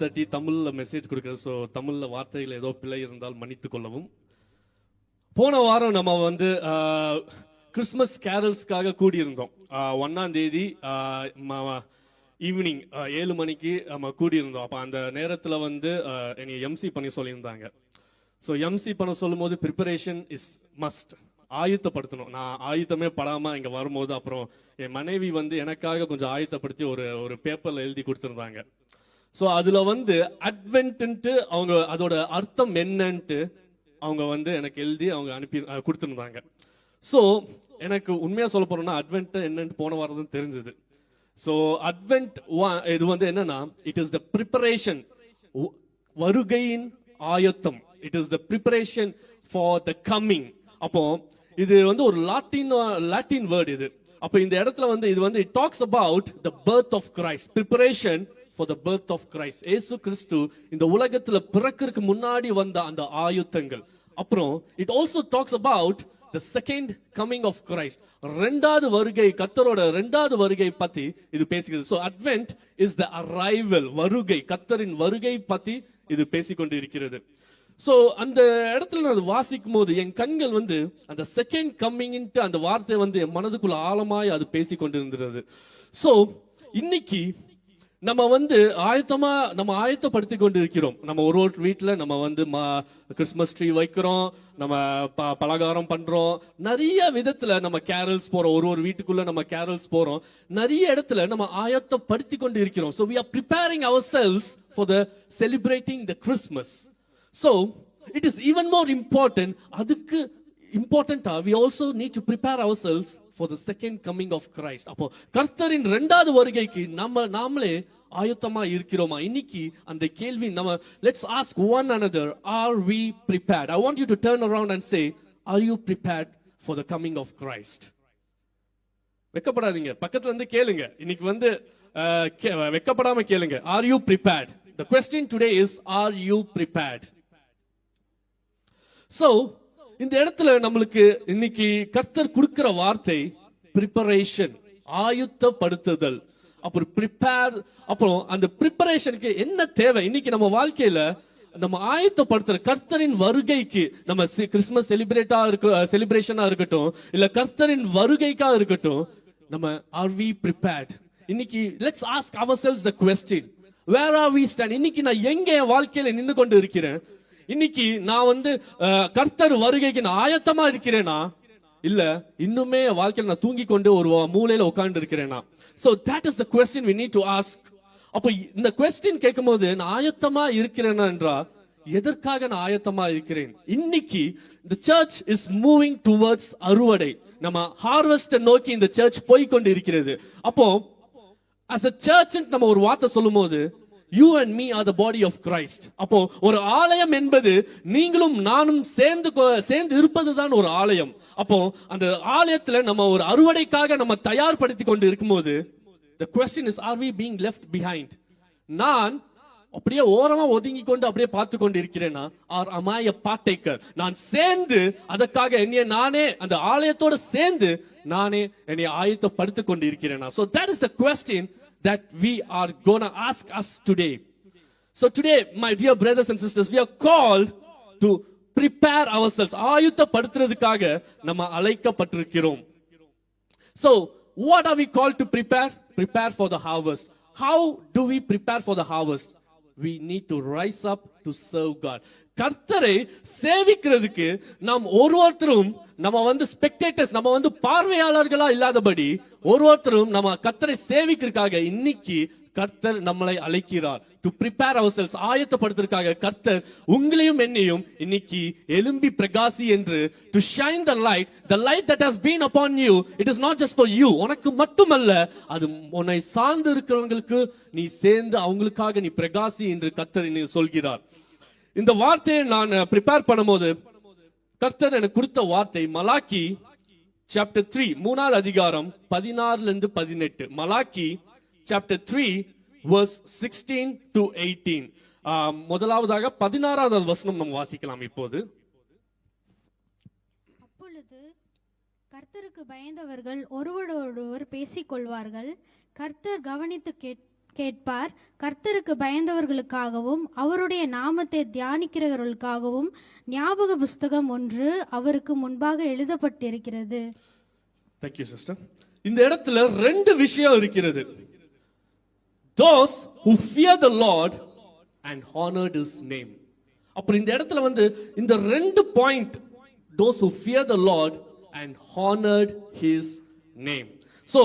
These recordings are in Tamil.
தட்டி தமிழ்ல மெசேஜ் கொடுக்குறது. ஸோ தமிழ்ல வார்த்தைகள் ஏதோ பிழை இருந்தால் மன்னித்து கொள்ளவும். போன வாரம் நம்ம வந்து கிறிஸ்மஸ் கேரல்ஸ்க்காக கூடியிருந்தோம். 1ஆம் தேதி ஈவினிங் 7 மணிக்கு நம்ம கூடியிருந்தோம். அப்போ அந்த நேரத்தில் வந்து என்னை எம்சி பண்ணி சொல்லியிருந்தாங்க. ஸோ எம்சி பண்ண சொல்லும் போது ப்ரிப்பரேஷன் இஸ் மஸ்ட், ஆயுத்தப்படுத்தணும். நான் ஆயுத்தமே படாமல் இங்கே வரும்போது அப்புறம் என் மனைவி வந்து எனக்காக கொஞ்சம் ஆயுத்தப்படுத்தி ஒரு பேப்பரில் எழுதி கொடுத்துருந்தாங்க. ஸோ அதில் வந்து அட்வென்ட்டு அவங்க அதோட அர்த்தம் என்னன்ட்டு அவங்க வந்து எனக்கு எழுதி அவங்க அனுப்பி கொடுத்துருந்தாங்க. ஸோ எனக்கு உண்மையாக சொல்ல போறோம்னா அட்வென்ட் என்னன்னு போன வாரம் தான் தெரிஞ்சது. ஸோ அட்வென்ட் இது வந்து என்னன்னா, இட் இஸ் த ப்ரிப்பரேஷன், வருகையின் ஆயத்தம். It is the preparation for the coming. அப்போ இது வந்து ஒரு லாட்டின் வேர்ட் இது. அப்போ இந்த இடத்துல வந்து இது வந்து it talks about the birth of Christ, preparation for the birth of Christ. இயேசு கிறிஸ்து இந்த உலகத்துல பிறக்கிறதுக்கு முன்னாடி வந்த அந்த ஆயுத்தங்கள். அப்புறம் it also talks about the second coming of Christ, ரெண்டாவது வருகை, கர்த்தரோட ரெண்டாவது வருகை பத்தி இது பேசுகிறது. So advent is the arrival, வருகை, கர்த்தரின் வருகை பத்தி இது பேசிக்கொண்டு இருக்கிறது. So அந்த இடத்துல நான் வாசிக்கும் போது என் கண்கள் வந்து அந்த செகண்ட் கம்மிங்ட்டு அந்த வார்த்தை வந்து என் மனதுக்குள்ள ஆழமாய் அது பேசிக்கொண்டு இருந்தது. So இன்னைக்கு நம்ம வந்து நம்ம ஆயத்தப்படுத்தி கொண்டு இருக்கிறோம். நம்ம ஒரு வீட்டுல நம்ம வந்து கிறிஸ்மஸ் ட்ரீ வைக்கிறோம், நம்ம பலகாரம் பண்றோம், நிறைய விதத்துல நம்ம கேரல்ஸ் போறோம். ஒரு வீட்டுக்குள்ள நம்ம கேரல்ஸ் போறோம். நிறைய இடத்துல நம்ம ஆயத்தப்படுத்தி கொண்டு இருக்கிறோம். So we are preparing ourselves for the celebrating the Christmas. So it is even more important, அதுக்கு இம்பார்ட்டன்டா we also need to prepare ourselves for the second coming of Christ. அப்போ கர்த்தரின் இரண்டாவது வருகைக்கு நாமளே ஆயத்தமா இருக்கிறோமா? இன்னைக்கு அந்த கேள்வி நம்ம let's ask one another, are we prepared? I want you to turn around and say, are you prepared for the coming of Christ? வெக்கப்படாதீங்க, பக்கத்துல இருந்து கேளுங்க. இன்னைக்கு வந்து வெக்கப்படாம கேளுங்க. Are you prepared? The question today is, are you prepared? So இந்த இடத்துல நம்மளுக்கு இன்னைக்கு கர்த்தர் கொடுக்கிற வார்த்தை ப்ரிப்பரேஷன், ஆயுத்தப்படுத்துதல். அப்புறம் ப்ரிப்பேர். அப்புறம் அந்த ப்ரிப்பரேஷனுக்கு என்ன தேவை? இன்னைக்கு நம்ம வாழ்க்கையில நம்ம ஆயத்தப்படுத்துற கர்த்தரின் வருகைக்கு, நம்ம கிறிஸ்மஸ் செலிப்ரேஷனா இருக்கட்டும், இல்ல கர்த்தரின் வருகைக்கா இருக்கட்டும், நம்ம are we prepared? இன்னைக்கு let's ask ourselves the question, where are we stand? இன்னைக்கு நான் எங்க என் வாழ்க்கையில நின்று கொண்டு இருக்கிறேன்? இன்னைக்கு நான் வந்து கர்த்தர் வருகைக்கு நான் ஆயத்தமா இருக்கிறேனா, இல்ல இன்னுமே வாழ்க்கையில நான் தூங்கி கொண்டு ஒரு மூலையில உட்கார்ந்து இருக்கிறேனா? So that is the question we need to ask. அப்போ இந்த கொஸ்டின் கேட்கும் போது நான் ஆயத்தமா இருக்கிறேனா என்றா, எதற்காக நான் ஆயத்தமா இருக்கிறேன்? இன்னைக்கு the church is moving towards அறுவடை. நம்ம ஹார்வெஸ்ட் நோக்கி இந்த சர்ச் போய் கொண்டு இருக்கிறது. அப்போ as a church நம்ம ஒரு வார்த்தை சொல்லும் போது, you and me are the body of Christ. அப்போ ஒரு ஆலயம் என்பது நீங்களும் நானும் சேர்ந்து இருப்பதுதான் ஒரு ஆலயம். அப்போ அந்த ஆலயத்துல நம்ம ஒரு அறுவடைக்காக நம்ம தயார்படுத்தி கொண்டு இருக்கும்போது, the question is, are we being left behind? நான் அப்படியே ஓரமா ஒதுங்கி கொண்டு அப்படியே பார்த்து கொண்டு இருக்கிறேனா, or am I a partaker? நான் சேர்ந்து அதற்காக என்னைய நானே அந்த ஆலயத்தோட சேர்ந்து நானே என்னை ஆயத்தப்படுத்தி கொண்டு இருக்கிறேனா? So that is the question that we are gonna ask us today. So today, my dear brothers and sisters, we are called to prepare ourselves. ஆயத்தப்படுத்துறதுக்காக நம்ம அழைக்கப்பட்டிருக்கிறோம். So what are we called to prepare? Prepare for the harvest. How do we prepare for the harvest? We need to rise up to serve God. கர்த்தரை சேவிக்கிறதுக்கு நாம் ஒருவரும் நம்ம வந்து ஸ்பெக்டேட்டர்ஸ், நம்ம வந்து பார்வையாளர்களா இல்லாதபடி ஒருவரும் நம்ம கர்த்தரை சேவிக்கிறதுக்காக இன்னைக்கு கர்த்தர் நம்மளை அழைக்கிறார். டு ப்ரிப்பேர் ourselves, ஆயத்தப்படுத்துறதுக்காக கர்த்தர் உங்களையும் என்னையும் இன்னைக்கு எழும்பி பிரகாசி என்று, to shine the light that has been upon you. It is not just for you. உனக்கு மட்டுமல்ல, அது உன்னை சார்ந்து இருக்கிறவங்களுக்கு நீ சேர்ந்து அவங்களுக்காக நீ பிரகாசி என்று கர்த்தர் சொல்கிறார். இந்த வார்த்தையை நான் ப்ரிப்பேர் பண்ணும்போது கர்த்தர் எனக்கு கொடுத்த வார்த்தை மலாக்கி chapter 3, 3வது அதிகாரம் 16 இருந்து 18. Malachi chapter 3 verse 16 to 18. முதலாவதாக 16வது வசனம் நாம் வாசிக்கலாம் இப்போது. அப்பொழுது கர்த்தருக்கு பயந்தவர்கள் ஒருவரோடொருவர் பேசிக் கொள்வார்கள். கர்த்தர் கவனித்து கேட்பார். கர்த்தருக்கு பயந்தவர்களுக்காகவும் அவருடைய நாமத்தை தியானிக்கிறவர்களுக்காகவும் ஞாபக புஸ்தகம் ஒன்று அவருக்கு முன்பாக எழுதப்பட்டிருக்கிறது. Thank you, sister. இந்த இடத்துல ரெண்டு விஷயம் இருக்கிறது. Those who fear the Lord and honored his name. அப்புறம் இந்த இடத்துல வந்து இந்த ரெண்டு point, those who fear the Lord and honored his name. So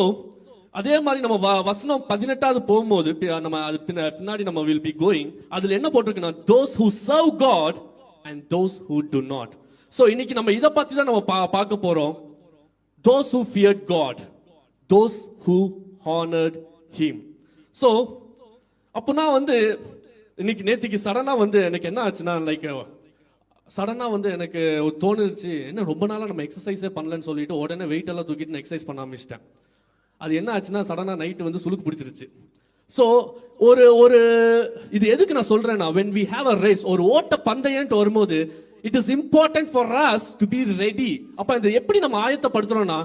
அதே மாதிரி நம்ம வசனம் 18வது போகும்போது நம்ம அது பின்னாடி நம்ம will be going, அதுல என்ன போட்டிருக்குன்னா those who serve God and those who do not. So இன்னைக்கு நம்ம இத பத்தி தான் நம்ம பார்க்க போறோம். Those who feared God, those who honored him. So அப்பனா வந்து இன்னைக்கு நேத்திக்கு சடனா வந்து எனக்கு என்ன ஆச்சுன்னா, லைக் சடனா வந்து எனக்கு தோணுச்சு, என்ன ரொம்ப நாளா நம்ம எக்ஸசைஸே பண்ணலன்னு சொல்லிட்டு உடனே வெயிட் எல்லாம் தூக்கிட்டு நான் எக்ஸசைஸ் பண்ண ஆரம்பிச்சிட்டேன். அது என்ன ஆச்சுன்னா சடனா நைட்டு வந்து சுளுக்கு பிடிச்சிருச்சு. ஸோ ஒரு இது எதுக்கு நான் சொல்றேன்னா, when we have a race, ஒரு ஓட்ட பந்தயம்ட்டு வரும்போது it is important for us to be ready. அப்ப இது எப்படி நம்ம ஆயத்தப்படுத்துறோம்னா,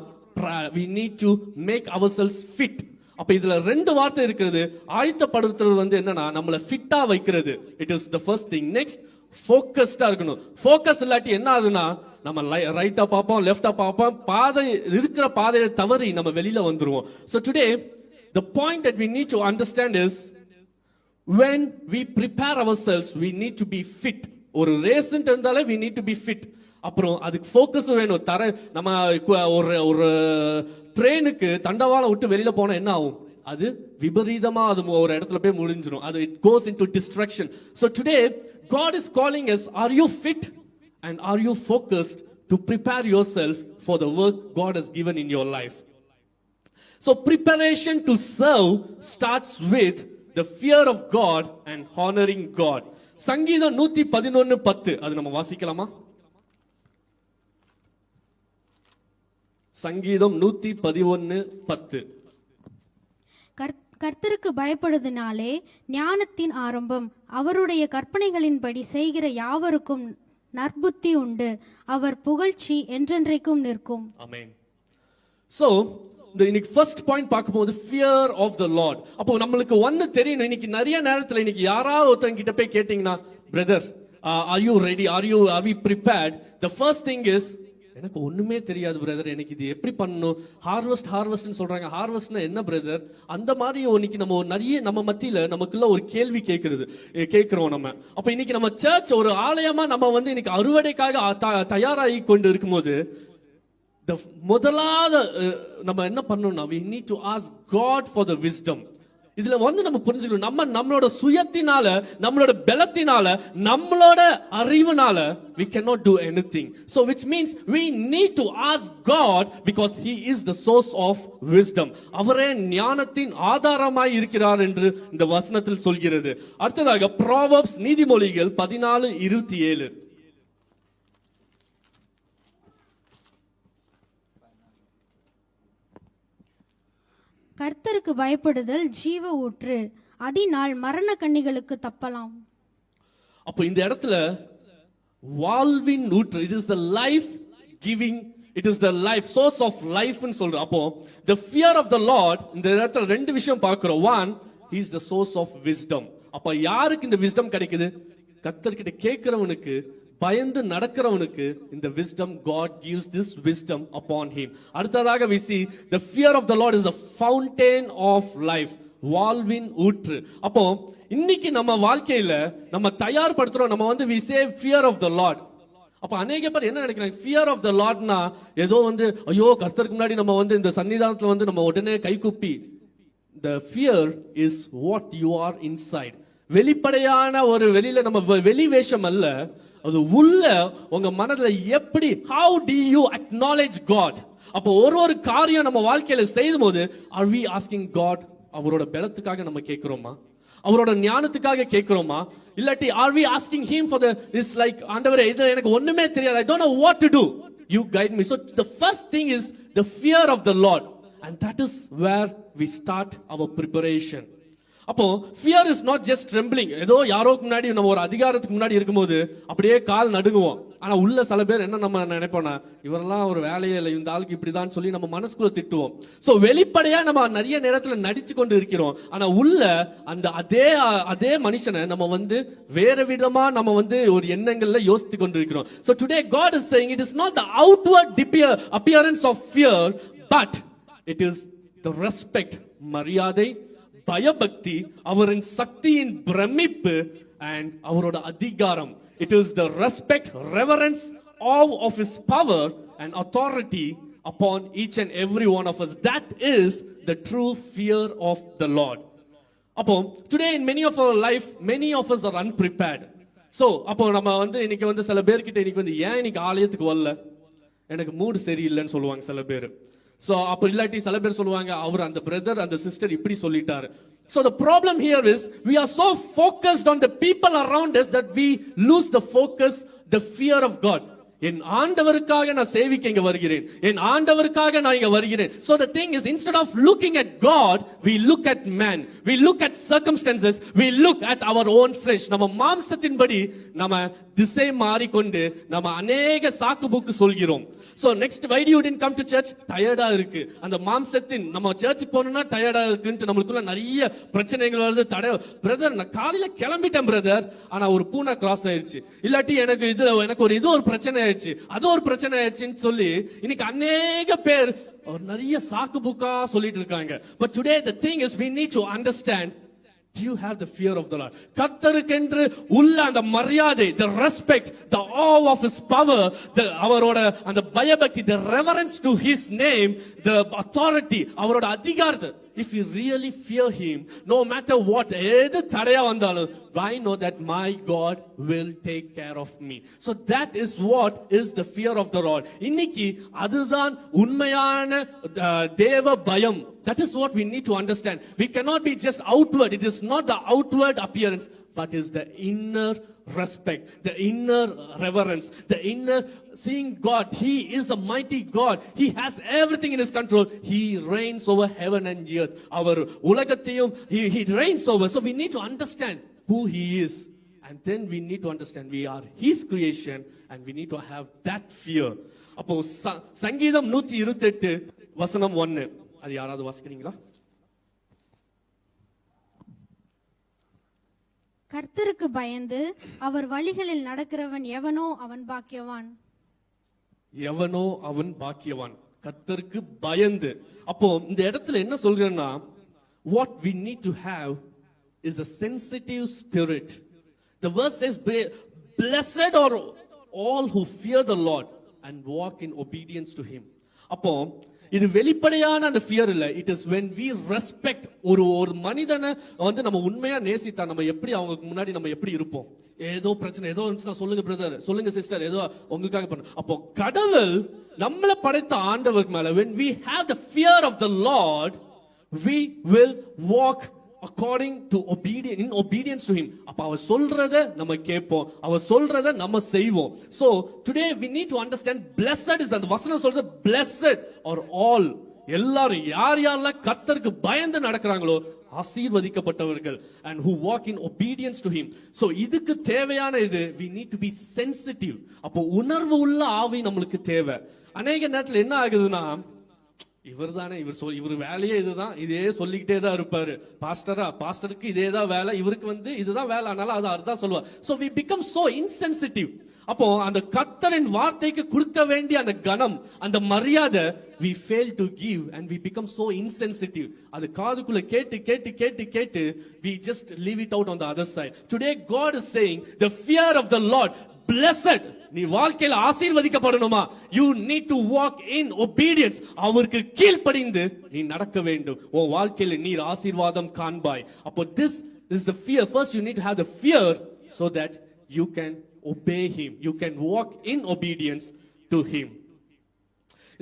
we need to make ourselves fit. அப்ப இதுல ரெண்டு வார்த்தை இருக்கிறது. ஆயத்தப்படுத்துறது வந்து என்னன்னா நம்மள ஃபிட்டா வைக்கிறது. It is the first thing. Next ஃபோக்கஸ்டா இருக்கணும். ஃபோக்கஸ் இல்லாட்டி என்ன ஆகுதுன்னா நம்ம ரைட்டா பார்ப்போம், லெஃப்டா பார்ப்போம், பாதை இருக்கிற பாதையை தவறி நம்ம வெளியில வந்துருவோம். So today the point that we need to understand is when we prepare ourselves we need to be fit. ஒரு ரேஸ்ன்ட்டு இருந்தாலே we need to be fit. அப்புறம் அதுக்கு ஃபோக்கஸ் வேணும். நம்ம ஒரு ட்ரெயினுக்கு தண்டவாளம் விட்டு வெளியில போனா என்ன ஆகும்? அது விபரீதமா அது ஒரு இடத்துல போய் முடிஞ்சிடும். அது it goes into distraction. So today God is calling us, are you fit and are you focused to prepare yourself for the work God has given in your life? So preparation to serve starts with the fear of God and honoring God. சங்கீதம் 111:10 அது நம்ம வாசிக்கலாமா? சங்கீதம் 111:10. கர்த்தருக்கு பயப்படுவதனாலே ஞானத்தின் ஆரம்பம், அவருடைய கற்பனைகளின்படி செய்கிற யாவருக்கும் நற்புத்தி உண்டு, அவர் புகழ்ச்சி என்றென்றைக்கும் நிற்கும். ஆமென். சோ இன்னைக்கு ஃபர்ஸ்ட் பாயிண்ட் பார்க்கும்போது ஃபியர் ஆஃப் த லார்ட். அப்போ நம்மளுக்கு ஒன்னு தெரியும். இன்னைக்கு நிறைய நேரத்துல இன்னைக்கு யாராவது ஒருத்தங்க கிட்ட போய் கேட்டீங்கன்னா, brother are you ready, are we prepared, the first thing is எனக்கு ஒண்ணுமே தெரியாது பிரதர், எனக்கு இது எப்படி பண்ணணும், ஹார்வெஸ்ட்னு சொல்றாங்க, ஹார்வெஸ்ட்னா என்ன பிரதர்? அந்த மாதிரி இன்னைக்கு நம்ம நிறைய நம்ம மத்தியில நமக்குள்ள ஒரு கேள்வி கேட்கிறோம் நம்ம. அப்ப இன்னைக்கு நம்ம சர்ச் ஒரு ஆலயமா நம்ம வந்து இன்னைக்கு அறுவடைக்காக தயாராகி கொண்டு இருக்கும்போது முதலாவது நம்ம என்ன பண்ணணும்னா we need to ask God for the wisdom. இதுல வந்து நம்ம புரிஞ்சுக்கணும், நம்மளோட சுயத்தினால, நம்மளோட பலத்தினால, நம்மளோட அறிவுனால we cannot do anything. So which means we need to ask God because he is the source of wisdom. அவரே ஞானத்தின் ஆதாரமாய் இருக்கிறார் என்று இந்த வசனத்தில் சொல்கிறது. அடுத்ததாக Proverbs நீதிமொழிகள் 14:27. கர்த்தருக்கு பயப்படுதல் ஜீவ ஊற்று, அதனால் மரண கண்ணிகளுக்கு தப்பலாம். அப்போ இந்த இடத்துல வாழ்வின் ஊற்று, it is the life giving, it is the life source of life ன்னு சொல்ற. அப்போ the fear of the Lord, இந்த இடத்துல ரெண்டு விஷயம் பார்க்கிறோம். one, he is the source of wisdom. அப்ப யாருக்கு இந்த wisdom கிடைக்குது? கர்த்தர்கிட்ட கேட்கிறவனுக்கு, பயந்து நடக்கிறவனுக்கு இந்த wisdom, God gives this wisdom upon him. அடுத்ததாக we see the fear of the Lord is a fountain of life, வாழ்வின் ஊற்று. அப்போ இன்னைக்கு நம்ம வாழ்க்கையில நம்ம தயார்படுத்துறோம், நம்ம வந்து we say fear of the Lord. அப்ப அநேக பேர் என்ன நினைக்கிறாங்க, fear of the Lordனா ஏதோ வந்து ஐயோ கர்த்தருக்கு முன்னாடி நம்ம வந்து இந்த சன்னிதானத்துல வந்து நம்ம உடனே கைகுப்பி. The fear is what you are inside. வெளிப்படையான ஒரு வெளியில நம்ம வெளி வேஷம் அல்ல, அது உள்ள உங்க மனதுல எப்படி, how do you acknowledge God? அப்போ ஒரு காரியம் நம்ம வாழ்க்கையில செய்யும் போது are we asking God, அவரோட பலத்துக்காக நம்ம கேட்கிறோமா, அவரோட ஞானத்துக்காக கேட்கிறோமா, இல்லாட்டி are we asking him for the is like ஆண்டவரே இது எனக்கு ஒண்ணுமே தெரியாது, I don't know what to do, you guide me. So the first thing is the fear of the Lord, and that is where we start our preparation. அப்போ fear is not just trembling. ஏதோ யாரோக்கு முன்னாடி நம்ம ஒரு அதிகாரத்துக்கு முன்னாடி இருக்கும்போது அப்படியே கால் நடுங்குவோம். ஆனா உள்ள சில பேர் என்ன நம்ம நினைப்போம்னா, இவரெல்லாம் ஒரு வேலையே இல்லை, இந்த ஆளுக்கு இப்படிதான் சொல்லி நம்ம மனசுக்குள்ள திட்டுவோம். சோ வெளிப்படையா நம்ம நிறைய நேரத்துல நடிச்சு கொண்டு இருக்கிறோம். ஆனா உள்ள அந்த அதே மனுஷனை நம்ம வேற விதமா நம்ம ஒரு எண்ணங்கள்ல யோசித்து கொண்டு இருக்கிறோம். So today God is saying it is not the outward appearance of fear, but it is the respect, மரியாதை, பயபக்தி, அவரின் சக்தியின் பிரமிப்பு, and அவரோட அதிகாரம். It is the respect, reverence, awe of his power and authority upon each and every one of us. That is the true fear of the Lord. அப்போ today in many of our life, many of us are unprepared. So அப்போ நம்ம இன்னைக்கு சில பேர்கிட்ட இன்னைக்கு ஏன் இன்னைக்கு ஆலயத்துக்கு வரல, எனக்கு மூடு சரியில்லைன்னு சொல்லுவாங்க சில பேர். சோ அப்ப இல்லாட்டி சில பேர் சொல்லுவாங்க, அவர் அந்த பிரதர் அந்த சிஸ்டர் இப்படி சொல்லிட்டாரு. So the problem here is we are so focused on the people around us that we lose the focus, the fear of God. என் ஆண்டவருக்காக நான் சேவிக்க இங்க வருகிறேன், என் ஆண்டவருக்காக நான் இங்க வருகிறேன். So the thing is, instead of looking at God, we look at man, we look at circumstances, we look at our own flesh. நம்ம மாம்சத்தின்படி நம்ம திசை மாறிக்கொண்டு நம்ம அநேக சாக்கு போக்கு சொல்கிறோம். So next, why you didn't come to church? டயர்டா இருக்கு. அந்த மாம்சத்தின் நம்ம சர்ச்சுக்கு போனோம்னா டயர்டா இருக்குன்னு நமக்குள்ள நிறைய பிரச்சனைகள் வருது. பிரதர் நான் காலையில கிளம்பிட்டேன் பிரதர், ஆனா ஒரு பூனை கிராஸ் ஆயிடுச்சு, இல்லாட்டி எனக்கு ஒரு பிரச்சனை ஆயிடுச்சு, அது ஒரு பிரச்சனை ஆயிடுச்சுன்னு சொல்லி இன்னைக்கு அநேக பேர் நிறைய சாக்கு புக்கா சொல்லிட்டு இருக்காங்க. But today the thing is we need to understand, do you have the fear of the Lord? கர்த்தருக்கென்று உள்ள அந்த மரியாதை, the respect, the awe of his power, அவரோட அந்த பயபக்தி, the reverence to his name, the authority, அவரோட அதிகாரத்தை. If you really fear him, no matter what, எது தடையா வந்தாலும், I know that my God will take care of me. So that is what is the fear of the Lord. இன்னைக்கு அதுதான் உண்மையான தேவ பயம். That is what we need to understand. We cannot be just outward. It is not the outward appearance, but is the inner respect, the inner reverence, the inner seeing God. He is a mighty God. He has everything in his control. He reigns over heaven and earth. Our ulagathiyum he reigns over. So we need to understand who he is, and then we need to understand we are his creation, and we need to have that fear. அப்போ சங்கீதம் 128 வசனம் 1, அது யாராவது வாசிக்கிறீங்களா? கர்த்தருக்கு பயந்து அவர் வழிகளில் நடக்கிறவன் எவனோ அவன் பாக்கியவான். எவனோ அவன் பாக்கியவான். கர்த்தருக்கு பயந்து. அப்போ இந்த இடத்துல என்ன சொல்றேன்னா, what we need to have is a sensitive spirit. The verse says, blessed are all who fear the Lord and walk in obedience to him. அப்போ இது வெளிப்படையான அந்த ஃபியர் இல்ல. It is when we respect ஒரு மனிதனை நம்ம உண்மையா நேசித்தா நம்ம எப்படி அவங்களுக்கு முன்னாடி நம்ம எப்படி இருப்போம். ஏதோ பிரச்சனை ஏதோ இருந்துச்சுன்னா, சொல்லுங்க பிரதர், சொல்லுங்க சிஸ்டர், ஏதோ உங்களுக்காக பண்ண. அப்போ கடவுள் நம்மள படைத்த ஆண்டவருக்கு மேல when we have the fear of the Lord, we will walk according to obedience to him. அப்ப அவர் சொல்றத நம்ம கேட்போம், அவர் சொல்றத நம்ம செய்வோம். So today we need to understand, blessed is, அந்த வசனம் சொல்றது blessed are all, எல்லாரும் யார் யாரெல்லாம் கர்த்தருக்கு பயந்து நடக்கிறாங்களோ ஆசீர்வதிக்கப்பட்டவர்கள், and who walk in obedience to him. So இதுக்கு தேவையான இது we need to be sensitive. அப்போ உணர்வு உள்ள ஆவி நம்மளுக்கு தேவை. அநேக நேரத்துல என்ன ஆகுதுன்னா, இவர் தானே இவர் வேலையே இதுதான், இதே சொல்லிக்கிட்டே தான் இருப்பாரு. பாஸ்டருக்கு இதே தான் வேலை, இவருக்கு இதுதான் வேலை, அதனால அதுதான் சொல்லுவார். So we become so insensitive. அப்போ அந்த கர்த்தரின் வார்த்தைக்கு கொடுக்க வேண்டிய அந்த கனம், அந்த மரியாதை we fail to give, and we become so insensitive. அது காதுக்குள்ள கேட்டு கேட்டு கேட்டு கேட்டு we just leave it out on the other side. Today God is saying the fear of the Lord, blessed, நீ வாழ்க்கையில ஆசீர்வதிக்கப்படணுமா, you need to walk in obedience. அவருக்கு கீழ்ப்படிந்து நீ நடக்க வேண்டும். உன் வாழ்க்கையில நீ ஆசீர்வாதம் காண்பாய். அப்போ this is the fear. First you need to have the fear so that you can obey him, you can walk in obedience to him.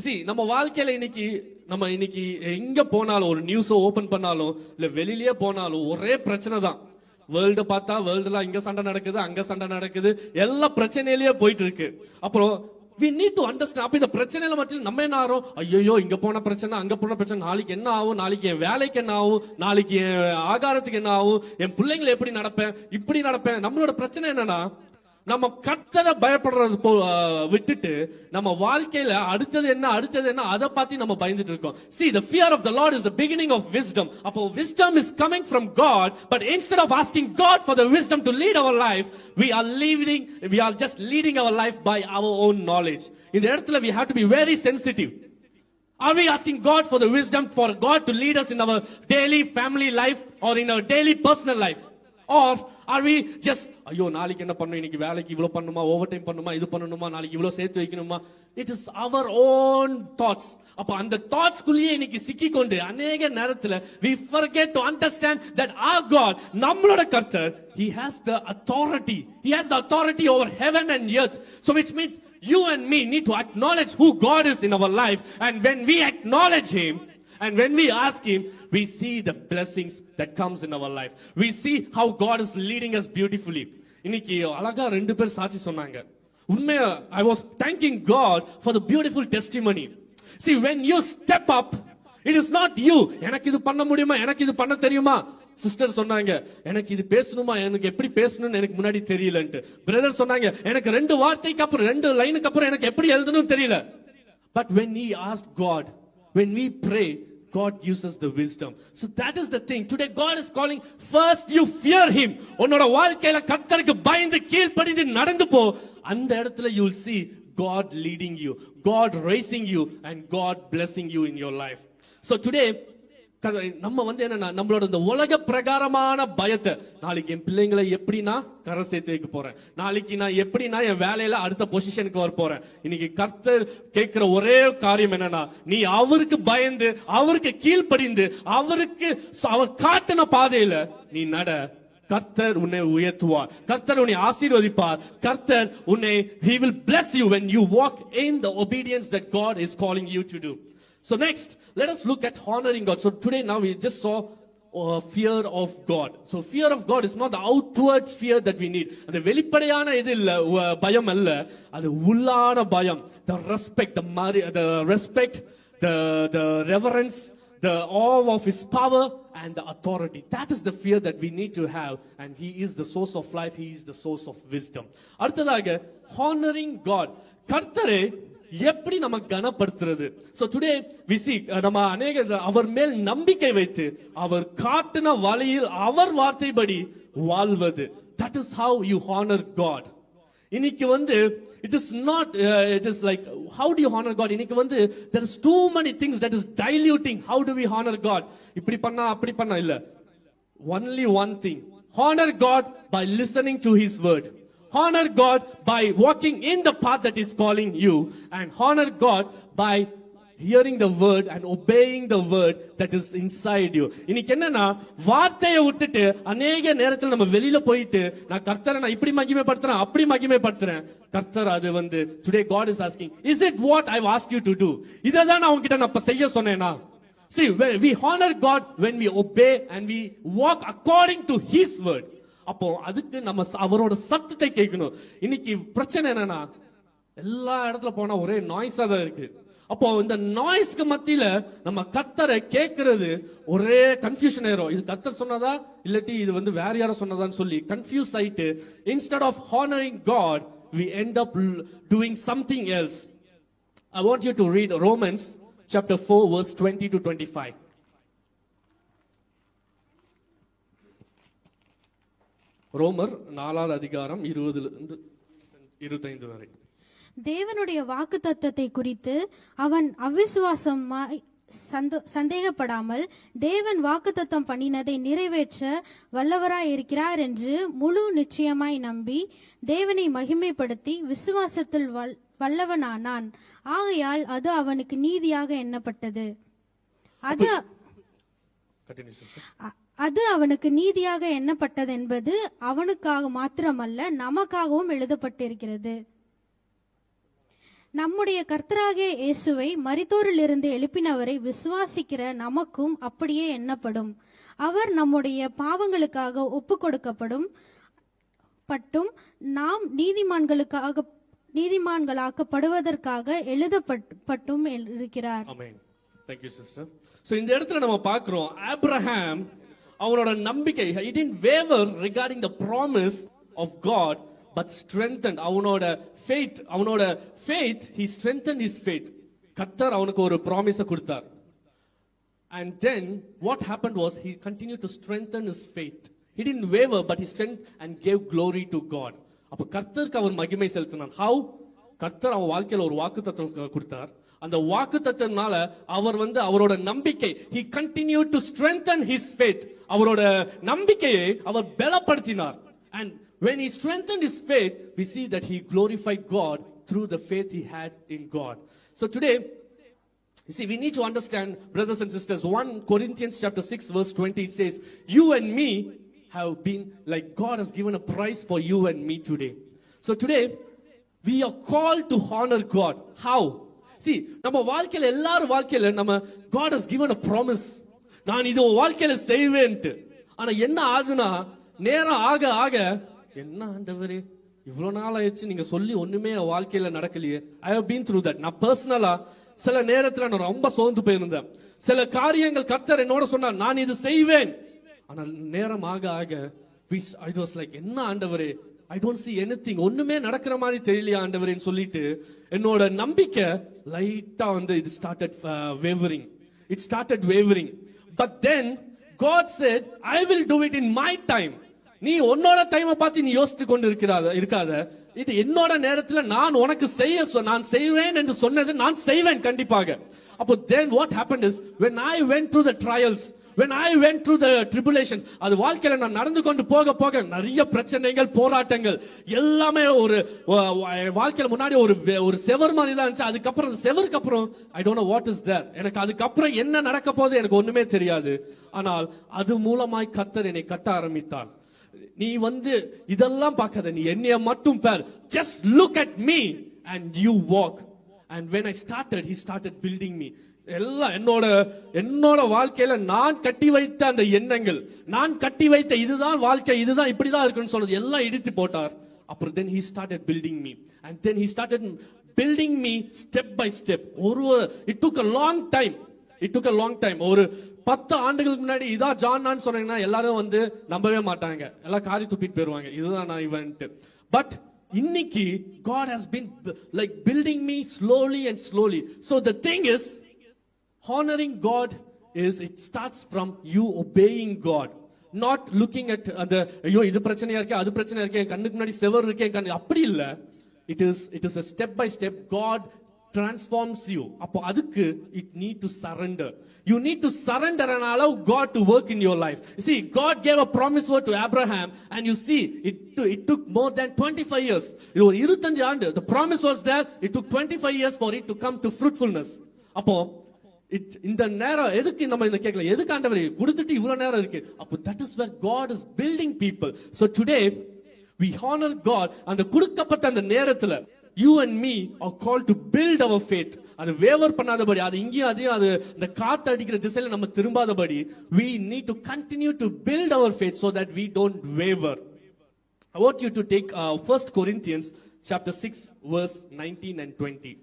See, நம்ம வாழ்க்கையில இன்னைக்கு எங்க போனாலும், ஒரு நியூஸ் ஓபன் பண்ணாலும் இல்ல வெளியிலேயே போனாலும் ஒரே பிரச்சனை தான். வேர்ல்டு பார்த்தா வேர்ல்டுல இங்க சண்டை நடக்குது, அங்க சண்டை நடக்குது, எல்லா பிரச்சனையிலேயே போயிட்டு இருக்கு. அப்புறம் we need to understand. அப்ப இந்த பிரச்சனையில மத்தியில் நம்ம என்ன ஆறோம், ஐயோ இங்க போன பிரச்சனை அங்க போன பிரச்சனை, நாளைக்கு என்ன ஆகும், நாளைக்கு என் வேலைக்கு என்ன ஆகும், நாளைக்கு என் ஆகாரத்துக்கு என்ன ஆகும், என் பிள்ளைங்களை எப்படி நடப்பேன், இப்படி நடப்பேன். நம்மளோட பிரச்சனை என்னன்னா, நம்ம கர்த்தரை பயப்படுறது விட்டுட்டு நம்ம வாழ்க்கையில அடுத்தது என்ன அதை பார்த்து நம்ம பயந்துட்டு இருக்கோம். See, the fear of the Lord is the beginning of wisdom. அப்போ wisdom is coming from God, but instead of asking God for the wisdom to lead our life, we are just leading our life by our own knowledge. இந்த இடத்துல we have to be very sensitive. Are we asking God for the wisdom for God to lead us in our daily family life or in our daily personal life? Or are we just, ஐயோ நாளைக்கு என்ன பண்ணணும், இன்னைக்கு வேலைக்கு இவ்வளவு பண்ணுமா, ஓவர் டைம் பண்ணுமா, இது பண்ணணுமா, நாளைக்கு இவ்வளவு சேர்த்து வைக்கணுமா? It is our own thoughts. அப்ப அந்த தாட்ஸ் குள்ளேயே இன்னைக்கு சிக்கிக்கொண்டு அநேக நேரத்துல we forget to understand that our God, நம்மளோட கர்த்தர், he has the authority over heaven and earth. So which means you and me need to acknowledge who God is in our life, and when we acknowledge him and when we ask him, we see the blessings that comes in our life. We see how God is leading us beautifully. இன்னைக்கு அழகா ரெண்டு பேர் சாட்சி சொன்னாங்க. உண்மையா I was thanking God for the beautiful testimony. See, when you step up, it is not you. எனக்கு இது பண்ண முடியுமா, எனக்கு இது பண்ண தெரியுமா. சிஸ்டர் சொன்னாங்க, எனக்கு இது பேசணுமா, எனக்கு எப்படி பேசணும்னு எனக்கு முன்னாடி தெரியலன்ட்டு. பிரதர் சொன்னாங்க, எனக்கு ரெண்டு வார்த்தைக்கு அப்புறம் ரெண்டு லைனுக்கு அப்புறம் எனக்கு எப்படி எழுதணும்னு தெரியல. But when he asked God, when we pray, God gives us the wisdom. So that is the thing. Today God is calling, first you fear him. உன்னோட வாழ்க்கையில கர்த்தருக்கு பயந்து கீழ்ப்படிந்து நடந்து போ. அந்த இடத்துல you will see God leading you, God raising you, and God blessing you in your life. So today நம்ம என்னன்னா, நம்மளோட இந்த உலக பிரகாரமான பயத்தை, நாளைக்கு என் பிள்ளைங்களை எப்படி நான் கரை சேர்த்து வைக்க போறேன், நாளைக்கு நான் எப்படி நான் என் வேலையில அடுத்த பொசிஷனுக்கு வர போறேன். இன்னைக்கு கர்த்தர் கேட்கிற ஒரே காரியம் என்னன்னா, நீ அவருக்கு பயந்து அவருக்கு கீழ்ப்படிந்து அவர் காட்டின பாதையில நீ நட. கர்த்தர் உன்னை உயர்த்துவார், கர்த்தர் உன்னை ஆசீர்வதிப்பார், கர்த்தர் உன்னை he will bless you when you walk in the obedience that God is calling you to do. So next, let us look at honoring God. So today now we just saw fear of God. So fear of God is not the outward fear that we need. அந்த வெளிப்படையான இது இல்ல பயம் அல்ல, அது உள்ளான பயம். The respect, the reverence, the awe of his power and the authority. That is the fear that we need to have, and he is the source of life, he is the source of wisdom. அடுத்ததாக honoring God. கர்த்தரை எப்படி நம்ம கனப்படுத்துறது. So today we see நம்ம அநேக அவர் மேல் நம்பிக்கை வைத்து அவர் காட்டின வழியில் அவர் வார்த்தைப்படி வாழ்வது. That is how you honor God. இன்னைக்கு it is not it is like, how do you honor God? இன்னைக்கு there is too many things that is diluting how do we honor God. இப்படி பண்ணா அப்படி பண்ணா இல்ல. Only one thing, honor God by listening to his word. Honor God by walking in the path that is calling you, and honor God by hearing the word and obeying the word that is inside you. இன்னைக்கு என்னன்னா, வார்த்தையை விட்டுட்டு அநேக நேரத்தில் நம்ம வெளியில போயிட்டு நான் கர்த்தரை நான் இப்படி மகிமைப்படுத்துறேன் அப்படி மகிமைப்படுத்துறேன். கர்த்தர் அது today God is asking, is it what I've asked you to do? இததான் நான் உன்கிட்ட நான் இப்ப செய்ய சொன்னேனா? See, we honor God when we obey and we walk according to his word. அப்போ அதுக்கு நம்ம அவரோட சத்தத்தை கேட்கணும். இன்னைக்கு பிரச்சனை என்னன்னா, எல்லா இடத்துல போனா ஒரே நாய்ஸா தான் இருக்கு. அப்போ இந்த நாய்ஸ்க்கு மத்தியில நம்ம கர்த்தரை கேட்கறது ஒரே கன்ஃபியூஷன் ஆயிரும். இது கர்த்தர் சொன்னதா இல்லாட்டி இது வேற யாரோ சொன்னதான்னு சொல்லி கன்ஃபியூஸ் ஆயிட்டு, instead of honoring God we end up doing something else. I want you to read Romans chapter 4 verse 20 to 25. ரோமர் 4வது அதிகாரம் 20 25 வரை. தேவனுடைய வாக்குத்தத்தத்தை குறித்து அவன் அவிசுவாசமாய் சந்தேகப்படாமல் தேவன் வாக்குத்தத்தம் பண்ணினதை நிறைவேற்ற வல்லவராய் இருக்கிறார் என்று முழு நிச்சயமாய் நம்பி தேவனை மகிமைப்படுத்தி விசுவாசத்தில் வல்லவனானான். ஆகையால் அது அவனுக்கு நீதியாக எண்ணப்பட்டது. அது அவனுக்கு நீதியாக எண்ணப்பட்டது என்பது அவனுக்காக மாத்திரமல்ல, நமக்காகவும் எழுதப்பட்டிருக்கிறது. நம்முடைய கர்த்தராகிய இயேசுவை மரித்தோரிலிருந்து எழுப்பினவரை விசுவாசிக்கிற நமக்கும் அப்படியே எண்ணப்படும். அவர் நம்முடைய பாவங்களுக்காக ஒப்பு கொடுக்கப்படும் நாம் நீதிமான்களாக்கப்படுவதற்காக எழுதப்பட்டும் இருக்கிறார். ஆமென். Thank you sister. So இந்த இடத்துல நம்ம பார்க்கிறோம் ஆபிரகாம் அவனோட நம்பிக்கை he didn't waver regarding the promise of God but strengthened அவனோட faith he strengthened his faith. கர்த்தர் அவனுக்கு ஒரு promise கொடுத்தார். And then what happened was he continued to strengthen his faith. He didn't waver but he strengthened and gave glory to God. அப்ப கர்த்தருக்கு அவர் மகிமை செலுத்தினார். How? கர்த்தர் அவன் வாழ்க்கையில ஒரு வாக்குத்தத்தம் கொடுத்தார். அந்த வாக்குத்தத்தனால அவர் அவரோட நம்பிக்கை he continued to strengthen his faith. அவரோட நம்பிக்கையை அவர் பலப்படுத்தினார். And when he strengthened his faith, we see that he glorified God through the faith he had in God. So today, you see, we need to understand, brothers and sisters, 1 Corinthians chapter 6 verse 20, it says, you and me have been, like God has given a prize for you and me today. So today, we are called to honor God. How? See, நம்ம வாழ்க்கையில எல்லாரும் வாழ்க்கையில நம்ம God has given a promise. நான் இது வாழ்க்கையில செய்வேன்ட்டு. ஆனா என்ன ஆகுதுன்னா நேரம் ஆக ஆக என்ன ஆண்டவரே இவ்வளவு நாள் ஆயிடுச்சு நீங்க சொல்லி ஒண்ணுமே வாழ்க்கையில நடக்கலையே. I have been through that. நான் பர்சனலா சில நேரத்துல நான் ரொம்ப சோர்ந்து போயிருந்தேன். சில காரியங்கள் கர்த்தர் என்னோட சொன்னார் நான் இது செய்வேன். ஆனால் நேரம் ஆக ஆக I was like என்ன ஆண்டவரே I don't see anything ஒண்ணுமே நடக்கிற மாதிரி தெரியலையா ஆண்டவரேன்னு சொல்லிட்டு என்னோட நம்பிக்கை லைட்டா it started wavering. But then God said I will do it in my time. நீ உன்னோட டைமை பார்த்து நீ யோசித்து கொண்டு இருக்காத இது என்னோட நேரத்துல நான் உனக்கு நான் செய்வேன் என்று சொன்னது நான் செய்வேன் கண்டிப்பாக. அப்போ then what happened is when I went through the trials, when I went through the tribulations, அது வாழ்க்கையில நான் நடந்து கொண்டு போக நிறைய பிரச்சனைகள் போராட்டங்கள் எல்லாமே ஒரு வாழ்க்கையில முன்னாடி ஒரு செவர் மாதிரி தான் இருந்துச்சு. அதுக்கப்புறம் அந்த செவருக்கு அப்புறம் I don't know what is there. எனக்கு அதுக்கப்புறம் என்ன நடக்க போகுது எனக்கு ஒண்ணுமே தெரியாது. ஆனால் அது மூலமாய் கர்த்தர் என்னை கட்ட ஆரம்பித்தார். நீ இதெல்லாம் பார்க்காத நீ என்னைய மட்டும் பார். Just look at me and you walk. And when I started, he started building me. எல்லாம் என்னோட வாழ்க்கையில நான் கட்டி வைத்த அந்த எண்ணங்கள் நான் கட்டி வைத்த இதுதான் வாழ்க்கை இதுதான் இப்படிதான் இருக்குன்னு சொல்றது எல்லாம் இடித்து போட்டார். அப்புறம் then he started building me and then he started building me step by step. it took a long time. ஒரு 10 ஆண்டுகளுக்கு முன்னாடி இதா ஜான் சொன்னீங்கன்னா எல்லாரும் நம்பவே மாட்டாங்க. எல்லாம் காரி துப்பிட்டு போயிருவாங்க இதுதான் நான் இவன்ட். பட் இன்னைக்கு God has been like building me slowly and slowly. So the thing is honoring God is it starts from you obeying God, not looking at ஐயோ இது பிரச்சனையா இருக்கே அது பிரச்சனையா இருக்கே கண்ணுக்கு முன்னாடி செவர் இருக்கே அப்படி இல்ல. it is a step by step. God transforms you. அப்போ அதுக்கு it need to surrender. You need to surrender and allow God to work in your life. You see, God gave a promise word to Abraham and you see it took more than 25 years. இது ஒரு 25 ஆண்டு. The promise was there. It took 25 years for it to come to fruitfulness. அப்போ இந்த நேரம் எதுக்கு நம்ம இந்த கேட்கல எதுக்கு ஆண்டவரே கொடுத்துட்டு இவ்வளவு நேரம் இருக்கு. அப்போ that is where God is building people. So today we honor God. அந்த கொடுக்கப்பட்ட அந்த நேரத்துல you and me are called to build our faith. அது வேவர் பண்ணாதபடி அது இங்கேயும் அதையும் அது இந்த காத்து அடிக்கிற திசையில நம்ம திரும்பாதபடி we need to continue to build our faith so that we don't waver. I want you to take 1 Corinthians chapter 6 verse 19 and 20.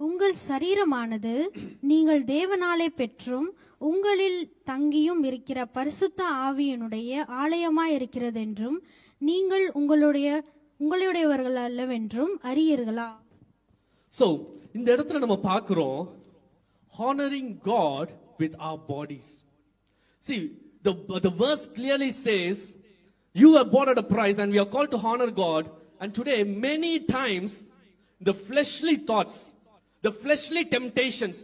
உங்கள் சரீரமானது நீங்கள் தேவனாலே பெற்றும் உங்களில் தங்கியும் இருக்கிற பரிசுத்த ஆவியினுடைய ஆலயமாய் இருக்கிறது என்றும் நீங்கள் உங்களுடையவர்கள் அல்லவென்றும் அறியீர்களா? So இந்த இடத்துல நம்ம பார்க்கிறோம் honoring God with our bodies. See, the verse clearly says you are bought at a price and we are called to honor God. And today many times the fleshly thoughts, the fleshly temptations,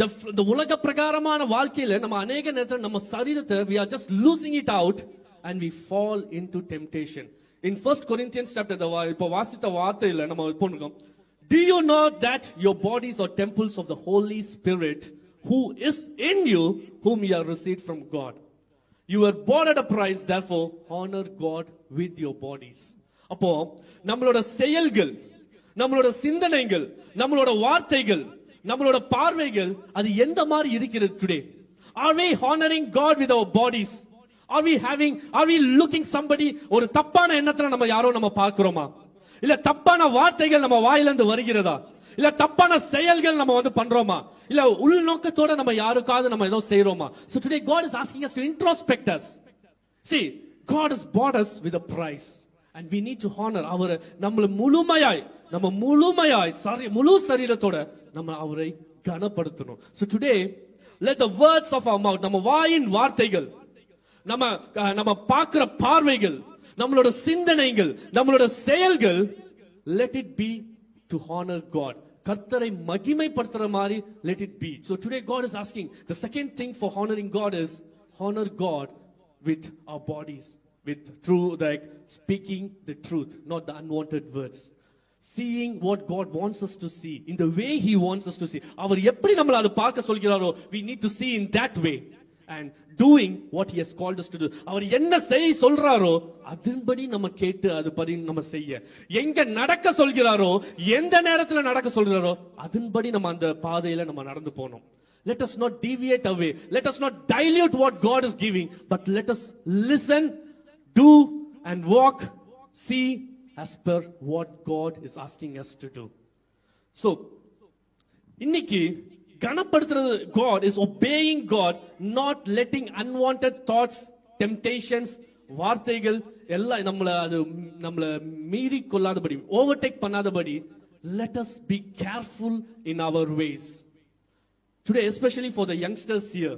the உலக பிரகாரமான வாழ்க்கையில நம்ம அநேக நேரத்துல நம்ம சரீரத்தை we are just losing it out and we fall into temptation. In 1 Corinthians chapter இப்போ வாசித்த வார்த்தையில நம்ம போனும் do you know that your bodies are temples of the Holy Spirit who is in you whom you have received from God. You were bought at a price, therefore honor God with your bodies. அப்போ நம்மளோட செயல்கள் நம்மளோட சிந்தனைகள் நம்மளோட வார்த்தைகள் நம்மளோட பார்வைகள் அது எந்த மாதிரி இருக்கிறது today? Are we honoring God with our bodies? Are we looking somebody ஒரு தப்பான எண்ணத்துல நம்ம பார்க்கிறோமா? இல்ல தப்பான வார்த்தைகள் நம்ம வாயிலிருந்து வருகிறதா? இல்ல தப்பான செயல்கள் நம்ம பண்றோமா? இல்ல உள்நோக்கத்தோட நம்ம யாருக்காவது நம்ம ஏதோ செய்றோமா? So today God is asking us to introspect us. See, God has bought us with a price and we need to honor அவர் நம்மள முழுமையாய் முழு சரீரத்தோட நம்ம அவரை கனப்படுத்தணும். So today let the words of our mouth, நம்ம வாயின் வார்த்தைகள், நம்ம பார்க்கிற பார்வைகள், நம்மளோட சிந்தனைகள், நம்மளோட செயல்கள், let it be to honor God. கர்த்தரை மகிமைப்படுத்துற மாதிரி let it be. So today God is asking, the second thing for honoring God is honor God with our bodies, through like speaking the truth, not the unwanted words. Seeing what God wants us to see, in the way He wants us to see. அவர் எப்படி நம்மள அது பார்க்க சொல்கிறாரோ, we need to see in that way. And doing what He has called us to do. அவர் என்ன செய்ய சொல்றாரோ அதன்படி நம்ம கேட்டு அதுபடி நம்ம செய்ய. எங்க நடக்க சொல்கிறாரோ, எந்த நேரத்துல நடக்க சொல்றாரோ அதன்படி நம்ம அந்த பாதையில நம்ம நடந்து போகணும். Let us not deviate away. Let us not dilute what God is giving, but let us listen, do and walk, see as per what God is asking us to do. So, இன்னைக்கு கனப்படுத்துறது God is obeying God, not letting unwanted thoughts, temptations, வார்த்தைகள் எல்லாம் நம்மள மீறி கொள்ளாதபடி, overtake பண்ணாதபடி, let us be careful in our ways. Today, especially for the youngsters here,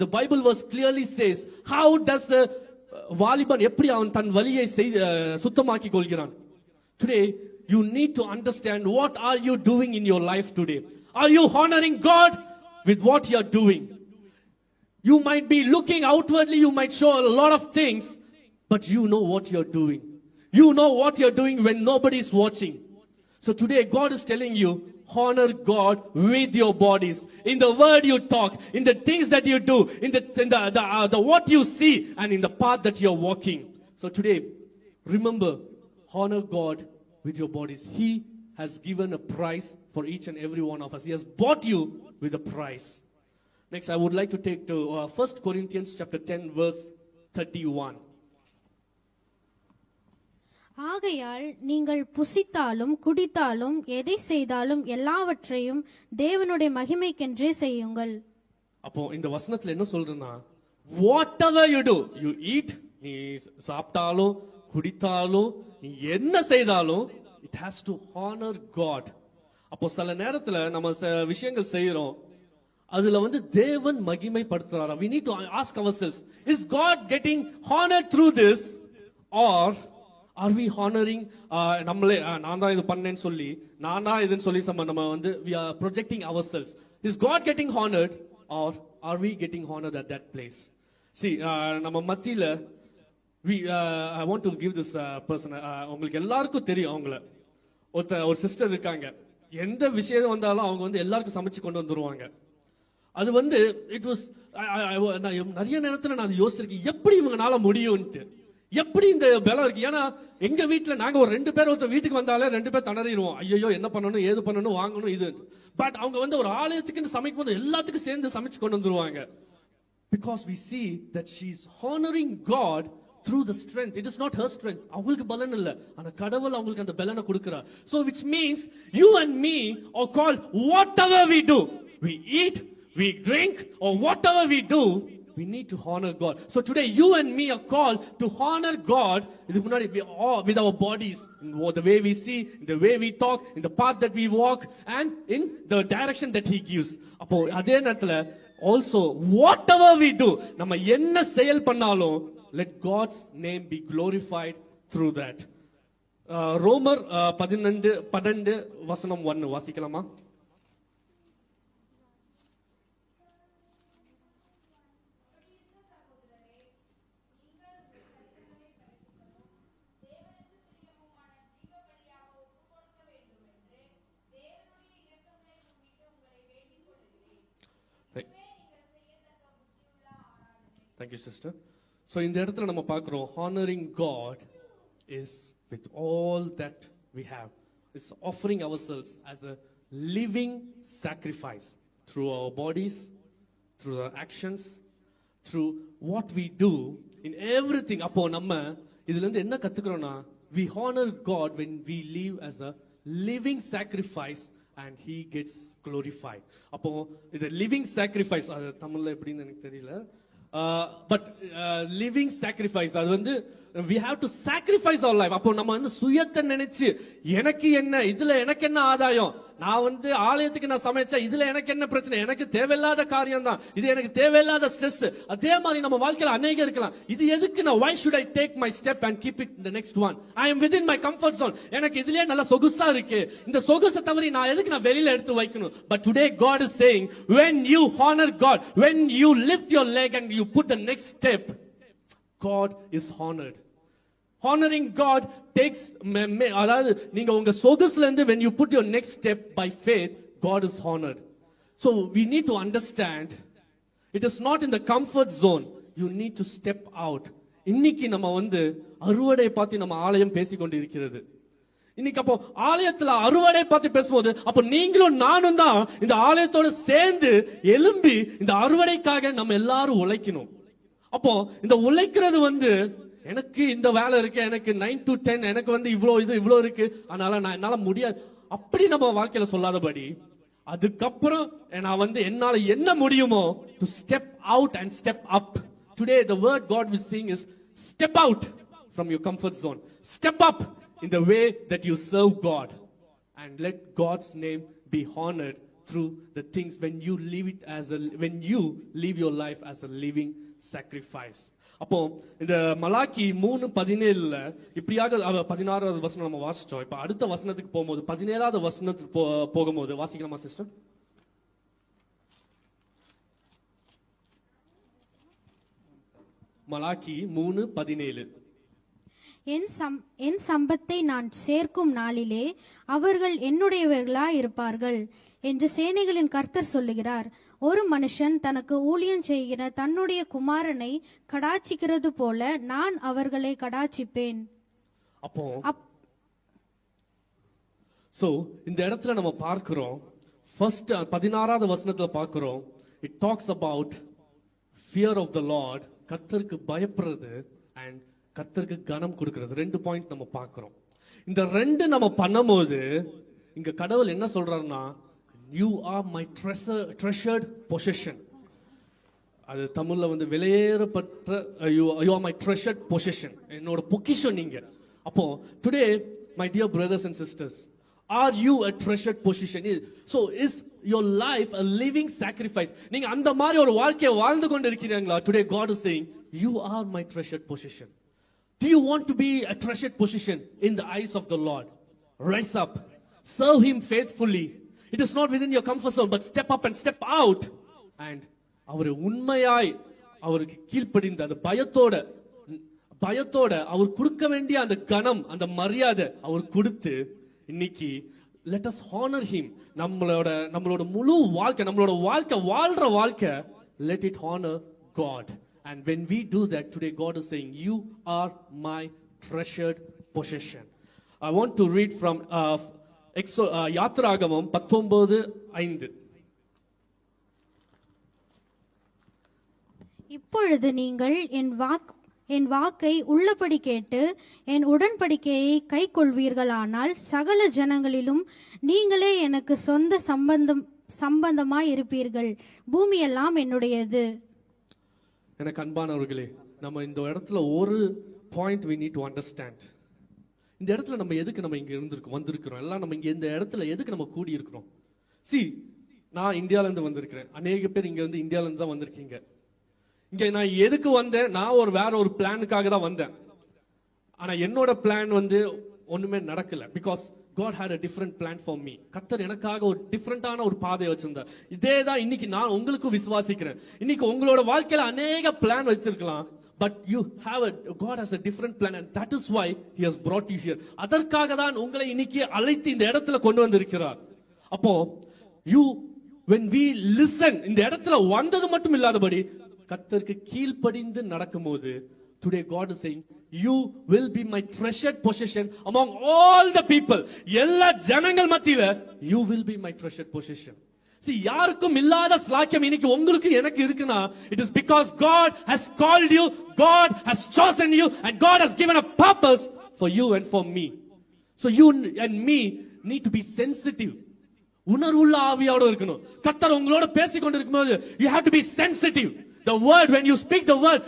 the Bible verse clearly says, how does a வாலிபன் எப்படி அவன் தன் வலியை சுத்தமாக்கி கொள்கிறான்? Today, you need to understand what are you doing in your life today. Are you honoring God with what you are doing? You might be looking outwardly, you might show a lot of things, but you know what you're doing. You know what you're doing when nobody is watching. So today God is telling you, honor God with your bodies, in the word you talk, in the things that you do, in the what you see, and in the path that you're walking. So today, remember, honor God with your bodies. He has given a price for each and every one of us. He has bought you with a price. Next, I would like to take to 1 Corinthians chapter 10, verse 31. ஆகையால் நீங்கள் புசித்தாலும் குடித்தாலும் எதை செய்தாலும் எல்லாவற்றையும் தேவனுடைய மகிமைக்கென்றே செய்யுங்கள். அப்போ இந்த வசனத்துல என்ன சொல்றேன்னா, whatever you do, you eat, நீ சாப்பிட்டாலும் குடித்தாலும் நீ என்ன செய்தாலும், it has to honor God. அப்போ சில நேரத்துல நம்ம விஷயங்கள் செய்யறோம், அதுல தேவன் மகிமைப்படுத்துறாரா? We need to ask ourselves, is God getting honored through this, or are we honoring நம்மளே நான் தான் இது பண்ணேன்னு சொல்லி இதுன்னு சொல்லி நம்ம we are projecting ourselves. Is God getting honored, or are we getting honored at that place? See, நம்ம மத்தியில I want to give this person, உங்களுக்கு எல்லாருக்கும் தெரியும், அவங்கள ஒரு சிஸ்டர் இருக்காங்க. எந்த விஷயம் வந்தாலும் அவங்க எல்லாருக்கும் சமைச்சு கொண்டு வந்துருவாங்க. அது it was நிறைய நேரத்துல நான் யோசிச்சிருக்கேன், எப்படி இவங்கனால முடியும்ட்டு, எப்படி இந்த பலம் இருக்கு. ஏன்னா எங்க வீட்டுல நாங்க ஒரு 2 பேர் ஒருத்தர் வீட்டுக்கு வந்தாலே 2 பேர் திணறிடுவோம், ஐயோ என்ன பண்ணணும் ஏது பண்ணணும் வாங்கணும் இது. பட் அவங்க ஒரு ஆலயத்துக்கு சமைக்கும் போது எல்லாத்துக்கும் சேர்ந்து சமைச்சு கொண்டு வந்துருவாங்க. Because we see that she's honoring God through the strength. It is not her strength. அவங்களுக்கு பலன் இல்ல, ஆனா கடவுள் அவங்களுக்கு அந்த பலனை கொடுக்கிறார். So which means you and me are called, whatever we do, we eat, we drink, or whatever we do, we need to honor God. So today you and me are called to honor God with our bodies, in the way we see, in the way we talk, in the path that we walk, and in the direction that He gives. அப்போ அதே நேரத்துல also whatever we do, நம்ம என்ன செயல் பண்ணாலும், let God's name be glorified through that. ரோமர் 12 வசனம் 1 வாசிக்கலாமா? Thank you, sister. So இந்த இடத்துல நம்ம பார்க்கிறோம், honoring God is with all that we have, is offering ourselves as a living sacrifice through our bodies, through our actions, through what we do in everything. அப்போ நம்ம இதுல இருந்து என்ன கத்துக்கிறோம்னா, we honor God when we live as a living sacrifice and he gets glorified. அப்போ இது living sacrifice, அது தமிழ்ல எப்படின்னு எனக்கு தெரியல, பட் லிவிங் சாக்ரிஃபைஸ், அது வந்து we have to sacrifice our life. அப்போ நம்ம வந்து சுயத்தை நினைச்சு எனக்கு என்ன இதுல எனக்கு என்ன ஆதாயம், நான் வந்து ஆலயத்துக்கு நான் சமைச்சா இதுல எனக்கு என்ன பிரச்சனை, எனக்கு தேவையில்லாத காரியம் தான் இது, எனக்கு தேவையில்லாத ஸ்ட்ரெஸ். அதே மாதிரி நம்ம வாழ்க்கையில அநேகம் இருக்கலாம். இது எதுக்கு நான், why should I take my step and keep it the next one? I am within my comfort zone. எனக்கு இதுலயே நல்ல சொகுசா இருக்கு, இந்த சொகுசை தவிர நான் எதுக்கு நான் வெளியில எடுத்து வைக்கணும்? But today God is saying, when you honor God, when you lift your leg and you put the next step, God is honored. Honoring God takes அதாவது நீங்க உங்க சொகுசுல இருந்து when you put your next step by faith, God is honored. So we need to understand, it is not in the comfort zone, you need to step out. இன்னைக்கு நம்ம வந்து அறுவடை பார்த்து நம்ம ஆலயம் பேசிக்கொண்டு இருக்கிறது. இன்னைக்கு அப்போ ஆலயத்துல அறுவடை பார்த்து பேசும்போது, அப்போ நீங்களும் நானும் தான் இந்த ஆலயத்தோட சேர்ந்து எழும்பி இந்த அறுவடைக்காக நம்ம எல்லாரும் உழைக்கணும். அப்போ இந்த உழைக்கிறது வந்து, எனக்கு இந்த வேலை இருக்கு, எனக்கு 9 to 10, எனக்கு வந்து இவ்வளோ இருக்கு, அதனால என்னால முடியாது அப்படி நம்ம வாழ்க்கையில சொல்லாதபடி, அதுக்கப்புறம் நான் வந்து என்னால என்ன முடியுமோ to step out and step up. Today the word God is saying is step out from your comfort zone, step up in the way that you serve God, and let God's name be honored through the things when you live your life as a living sacrifice. அப்போ இந்த மலாக்கி 3:17 இப்படியாக 16வது வசனம் நம்ம வாசிச்சோம். இப்ப அடுத்த வசனத்துக்கு போகும்போது 17வது வசனத்துக்கு போகும்போது வாசிக்கலாமா சிஸ்டர்? மலாக்கி 3:17. என் சம்பத்தை நான் சேர்க்கும் நாளிலே அவர்கள் என்னுடையவர்களாய் இருப்பார்கள் என்று சேனைகளின் கர்த்தர் சொல்லுகிறார். ஒரு மனுஷன் தனக்கு ஊழியம் செய்கிற தன்னுடைய குமாரனை கடாட்சிக்கிறது போல நான் அவர்களை கடாட்சிப்பேன். அப்போ சோ இந்த இடத்துல நம்ம பார்க்கிறோம், ஃபர்ஸ்ட் 16வது வசனத்துல பார்க்கிறோம், it talks about fear of the Lord, கர்த்தருக்கு பயப்படுறது and கர்த்தருக்கு கனம் கொடுக்கிறது. 2 பாயிண்ட் நம்ம பார்க்கிறோம். இந்த 2 நம்ம பண்ணும்போது இங்க கடவுள் என்ன சொல்றாருன்னா, you are my treasured possession. அது தமிழ்ல வந்து விலையேறப்பட்ட, you are my treasured possession, என்னோட பொக்கிஷம் நீங்க. அப்போ today my dear brothers and sisters, are you a treasured possession? So is your life a living sacrifice? நீங்க அந்த மாதிரி ஒரு வாழ்க்கையை வாழ்ந்து கொண்டு இருக்கிறீங்களா? Today God is saying, you are my treasured possession. Do you want to be a treasured possession in the eyes of the Lord? Rise up, serve him faithfully. It is not within your comfort zone, but step up and step out. And அவரை உண்மையாய் அவருக்கு கீழ்ப்படிந்த அந்த பயத்தோட அவர் கொடுக்க வேண்டிய அந்த கனம், அந்த மரியாதை அவர் கொடுத்து, இன்னைக்கு let us honor him. நம்மளோட முழு வாழ்க்கை, நம்மளோட வாழ்க்கை வாழ்ற வாழ்க்கை, let it honor God. And when we do that, today God is saying, you are my treasured possession. I want to read from யாத்திராகமம் 19:5. இப்பொழுது நீங்கள் என் வாக்கை உள்ளபடி கேட்டு என் உடன்படிக்கையை கைக்கொள்வீர்களானால் சகல ஜனங்களிலும் நீங்களே எனக்கு சொந்த சம்பந்தமாய் இருப்பீர்கள், பூமியெல்லாம் என்னுடையது. எனக்கு அன்பானவர்களே, நம்ம இந்த இடத்துல ஒரு point we need to understand. இந்த இடத்துல நம்ம எதுக்கு நம்ம இங்க வந்திருக்கிறோம், எல்லாம் நம்ம இங்க இந்த இடத்துல எதுக்கு நம்ம கூடி இருக்கிறோம்? நான் இந்தியால இருந்து வந்திருக்கிறேன், அநேக பேர் இங்க வந்து இந்தியால இருந்து தான் வந்திருக்கீங்க. இங்க நான் எதுக்கு வந்தேன்? நான் வேற ஒரு பிளானுக்காக தான் வந்தேன். ஆனா என்னோட பிளான் வந்து ஒண்ணுமே நடக்கல. Because God had a different plan for me. கர்த்தர் எனக்காக ஒரு டிஃபரண்டான ஒரு பாதையை வச்சிருந்தார். இதே தான் இன்னைக்கு நான் உங்களுக்கு விசுவாசிக்கிறேன். இன்னைக்கு உங்களோட வாழ்க்கையில அநேக பிளான் வச்சிருக்கலாம், but you have God has a different plan, and that is why he has brought you here. அதற்காக தான் உங்களை இன்னைக்கு அழைத்து இந்த இடத்துல கொண்டு வந்திருக்கிறார். அப்போ when we listen, இந்த இடத்துல வந்தது மட்டும் இல்லாதபடி கர்த்தருக்கு கீழ்ப்படிந்து நடக்கும்போது, today God is saying, you will be my treasured possession among all the people. எல்லா ஜனங்கள் மத்தியில you will be my treasured possession. See, யாருக்கும் இல்லாத ஸ்லாக்கியம் இன்னைக்கு உங்களுக்கு எனக்கு இருக்குன்னா, it is because God has called you, God has chosen you, and God has given a purpose for you and for me. So you and me need to be sensitive. உணர்வுள்ள ஆவியோட இருக்கணும். கர்த்தர் உங்களோட பேசிக்கொண்டு இருக்கும்போது you have to be sensitive. The word, when you speak the word,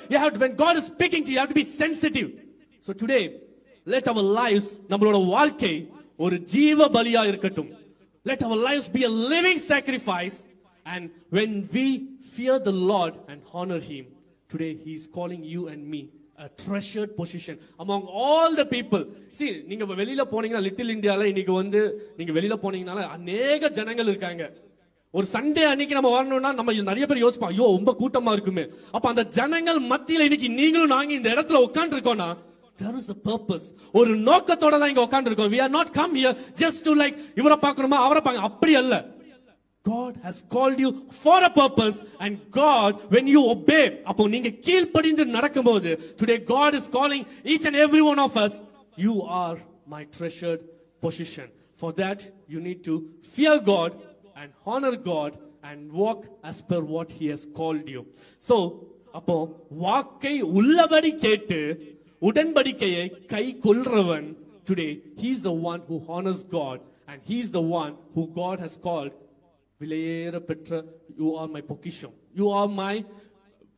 when God is speaking to you, you have to be sensitive. So today, let our lives, நம்மளோட வாழ்க்கை ஒரு ஜீவ பலியா இருக்கட்டும். Let our lives be a living sacrifice, and when we fear the Lord and honor Him, today He is calling you and me a treasured position among all the people. See, நீங்க வெளியில போனீங்கன்னா லிட்டில் இந்தியால இன்னைக்கு நீங்க வெளியில போனீங்கனால அநேக ஜனங்கள் இருக்காங்க. ஒரு சண்டே அன்னைக்கு நம்ம வரணும்னா நம்ம நிறைய பேர் யோசிப்போம், ஐயோ ரொம்ப கூட்டமா இருக்குமே. அப்ப அந்த ஜனங்கள் மத்தியில இன்னைக்கு நீங்களும் நாங்க இந்த இடத்துல உட்கார்ந்து இருக்கோம்னா, there is a purpose. ஒரு நோக்கத்தோட தான் இங்க உட்கார்ந்து இருக்கோம். We are not come here just to like இவரை பார்க்கணுமா அவரை பார்க்க, அப்படி அல்ல. God has called you for a purpose, and God, when you obey, அப்போ நீங்க கீழ்ப்படிந்து நடக்கும்போது, today God is calling each and every one of us, you are my treasured possession. For that you need to fear God and honor God and walk as per what He has called you. So அப்போ வாக்கை உள்ளபடி கேட்டு உடன்படிக்கையை கை கொள்றவன், today he is the one who honors God, and he is the one who God has called விலையேற பெற்ற, you are my பொக்கிஷம், you are my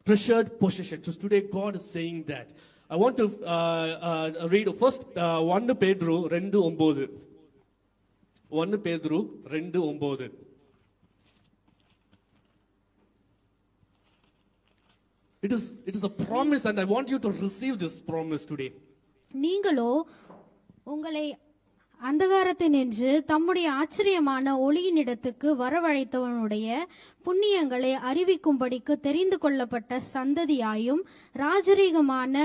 treasured possession. So today God is saying that. I want to read first 1 பேதுரு 2:9. 1 பேதுரு 2:9. It is a promise, and I want you to receive this promise today. நீங்களோ உங்களை அந்தகாரத்தினின்று தம்முடைய ஆச்சரியமான ஒளியினிடத்துக்கு வரவழைத்தவனுடைய புண்ணியங்களை அறிவிக்கும்படிக்கு தெரிந்து கொள்ளப்பட்ட சந்ததியாயும் ராஜரீகமான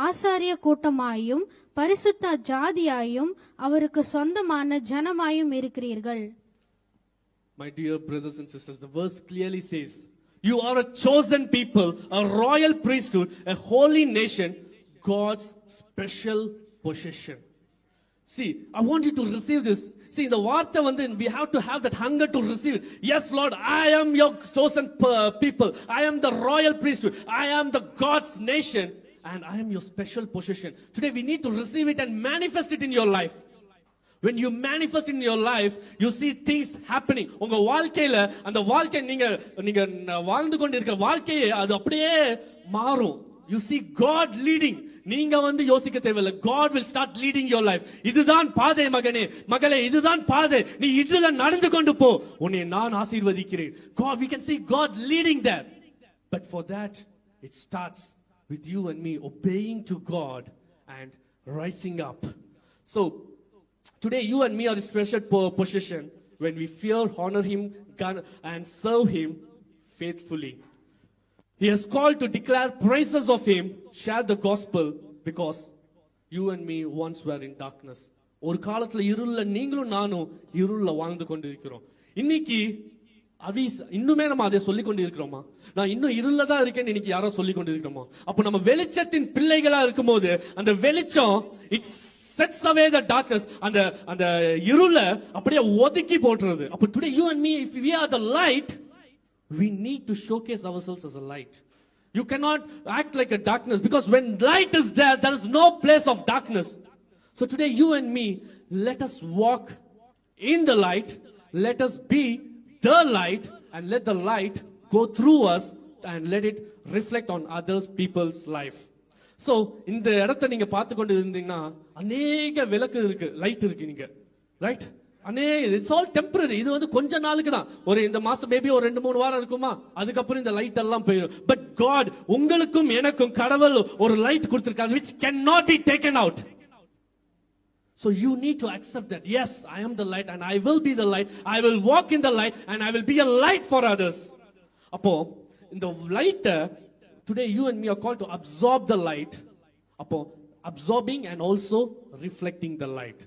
ஆசாரிய கூட்டமாயும் பரிசுத்த ஜாதியாயும் அவருக்கு சொந்தமான ஜனமாயும் இருக்கிறீர்கள். My dear brothers and sisters, the verse clearly says, you are a chosen people, a royal priesthood, a holy nation, God's special possession. See, I want you to receive this. See, in the வார்த்தை we have to have that hunger to receive it. Yes, Lord, I am your chosen people. I am the royal priesthood. I am the God's nation, and I am your special possession. Today we need to receive it and manifest it in your life. When you manifest in your life, you see things happening. உங்க வாழ்க்கையில அந்த வாழ்க்கை நீங்க வாழ்ந்து கொண்டிருக்கிற வாழ்க்கையே அது அப்படியே மாறும். You see God leading. நீங்க யோசிக்க தேவையில்லை. God will start leading your life. இதுதான் பாதை மகனே மகளே, இதுதான் பாதை, நீ இதுல நடந்து கொண்டு போ, உன்னை நான் ஆசீர்வதிக்கிறேன். God, we can see God leading there. But for that, it starts with you and me obeying to God and rising up. So today you and me are His treasured possession when we fear, honor Him, and serve Him faithfully. He has called to declare praises of Him, share the gospel, because you and me once were in darkness. ஒரு காலத்துல இருள்ல நீங்களும் நானும் இருள்ல வாழ்ந்து கொண்டிருக்கிறோம். இன்னைக்கு இன்னுமே நம்ம அதை சொல்லிக் கொண்டிருக்கிறோமா? நான் இன்னும் இருள்ல தான் இருக்கேன்னு இன்னைக்கு யாரோ சொல்லிக் கொண்டிருக்கிறோமா? அப்போ நம்ம வெளிச்சத்தின் பிள்ளைகளா இருக்கும்போது அந்த வெளிச்சம் it's sets away the darkness, அந்த இருளை அப்படியே ஒதுக்கி போட்டுறது. அப்போ today you and me, if we are the light, we need to showcase ourselves as a light. You cannot act like a darkness, because when light is there, there is no place of darkness. So today you and me, let us walk in the light, let us be the light, and let the light go through us and let it reflect on others people's life. So இந்த இடத்தை நீங்க பார்த்து கொண்டு இருந்தீங்கன்னா அநேக விளக்கு இருக்கு, லைட் இருக்கு நீங்க, ரைட்? It's all temporary. இது கொஞ்ச நாளுக்கு தான். ஒரு இந்த மாசம் மேபி ஒரு 2-3 வாரம் இருக்குமா, அதுக்கப்புறம் இந்த லைட் எல்லாம் போயிடும். பட் காட் உங்களுக்கும் எனக்கும் கடவுள் ஒரு லைட் கொடுத்திருக்காரு, which cannot be taken out. So you need to accept that. Yes, I am the light and I will be the light. I will walk in the light and I will be a light for others. அப்போ இந்த light today you and me are called to absorb the light. அப்போ absorbing and also reflecting the light.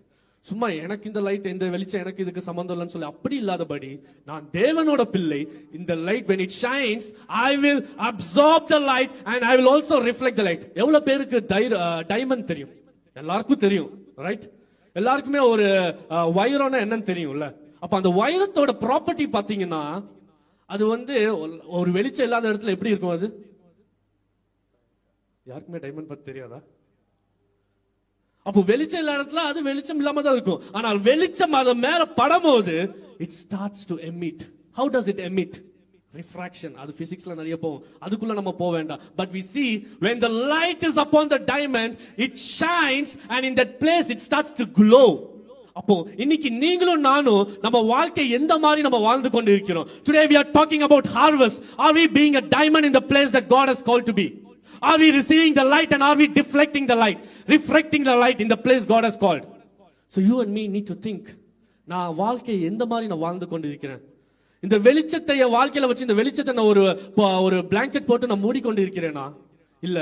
சும்மா எனக்கு இந்த லைட், இந்த வெளிச்சம் எனக்கு இதுக்கு சம்பந்தம் இல்லைன்னு சொல்லி அப்படி இல்லாதபடி, நான் தேவனோட பிள்ளை. இந்த light when it shines, I will absorb the light and I will also reflect the light. எவ்வளவு பேருக்கு டைமண்ட் தெரியும்? எல்லாருக்கும் தெரியும், ரைட்? எல்லாருக்குமே ஒரு வைரம்னா என்னன்னு தெரியும்ல? அப்ப அந்த வைரத்தோட ப்ராப்பர்ட்டி பாத்தீங்கன்னா அது வந்து ஒரு வெளிச்சம் இல்லாத இடத்துல எப்படி இருக்கும்? அது யாருக்குமே டைமண்ட் பத்தி தெரியாதா? அப்போ வெளிச்சம் இல்லாத இடத்துல அது வெளிச்சம் இல்லாம தான் இருக்கும். ஆனால் வெளிச்சம் அது மேல படும்போது it starts to emit. How does it emit? Refraction. அது பிசிக்ஸ்ல நிறைய போகும், அதுக்குள்ள நம்ம போக வேண்டாம். But we see when the light is upon the diamond, it shines and in that place it starts to glow. அப்போ இன்னைக்கு நீங்களும் நானும் நம்ம வாழ்க்கை எந்த மாதிரி நம்ம வாழ்ந்து கொண்டு இருக்கிறோம்? Today we are talking about harvest. Are we being a diamond in the place that God has called to be? Are we receiving the light and are we deflecting the light, reflecting the light in the place God has called? So you and me need to think, நான் வாழ்க்கை எந்த மாதிரி நான் வாழ்ந்து கொண்டு இருக்கிறேன்? இந்த வெளிச்சத்தை என் வாழ்க்கையில வச்சு இந்த வெளிச்சத்தை நான் ஒரு பிளாங்கெட் போட்டு நான் மூடிக்கொண்டு இருக்கிறேனா, இல்ல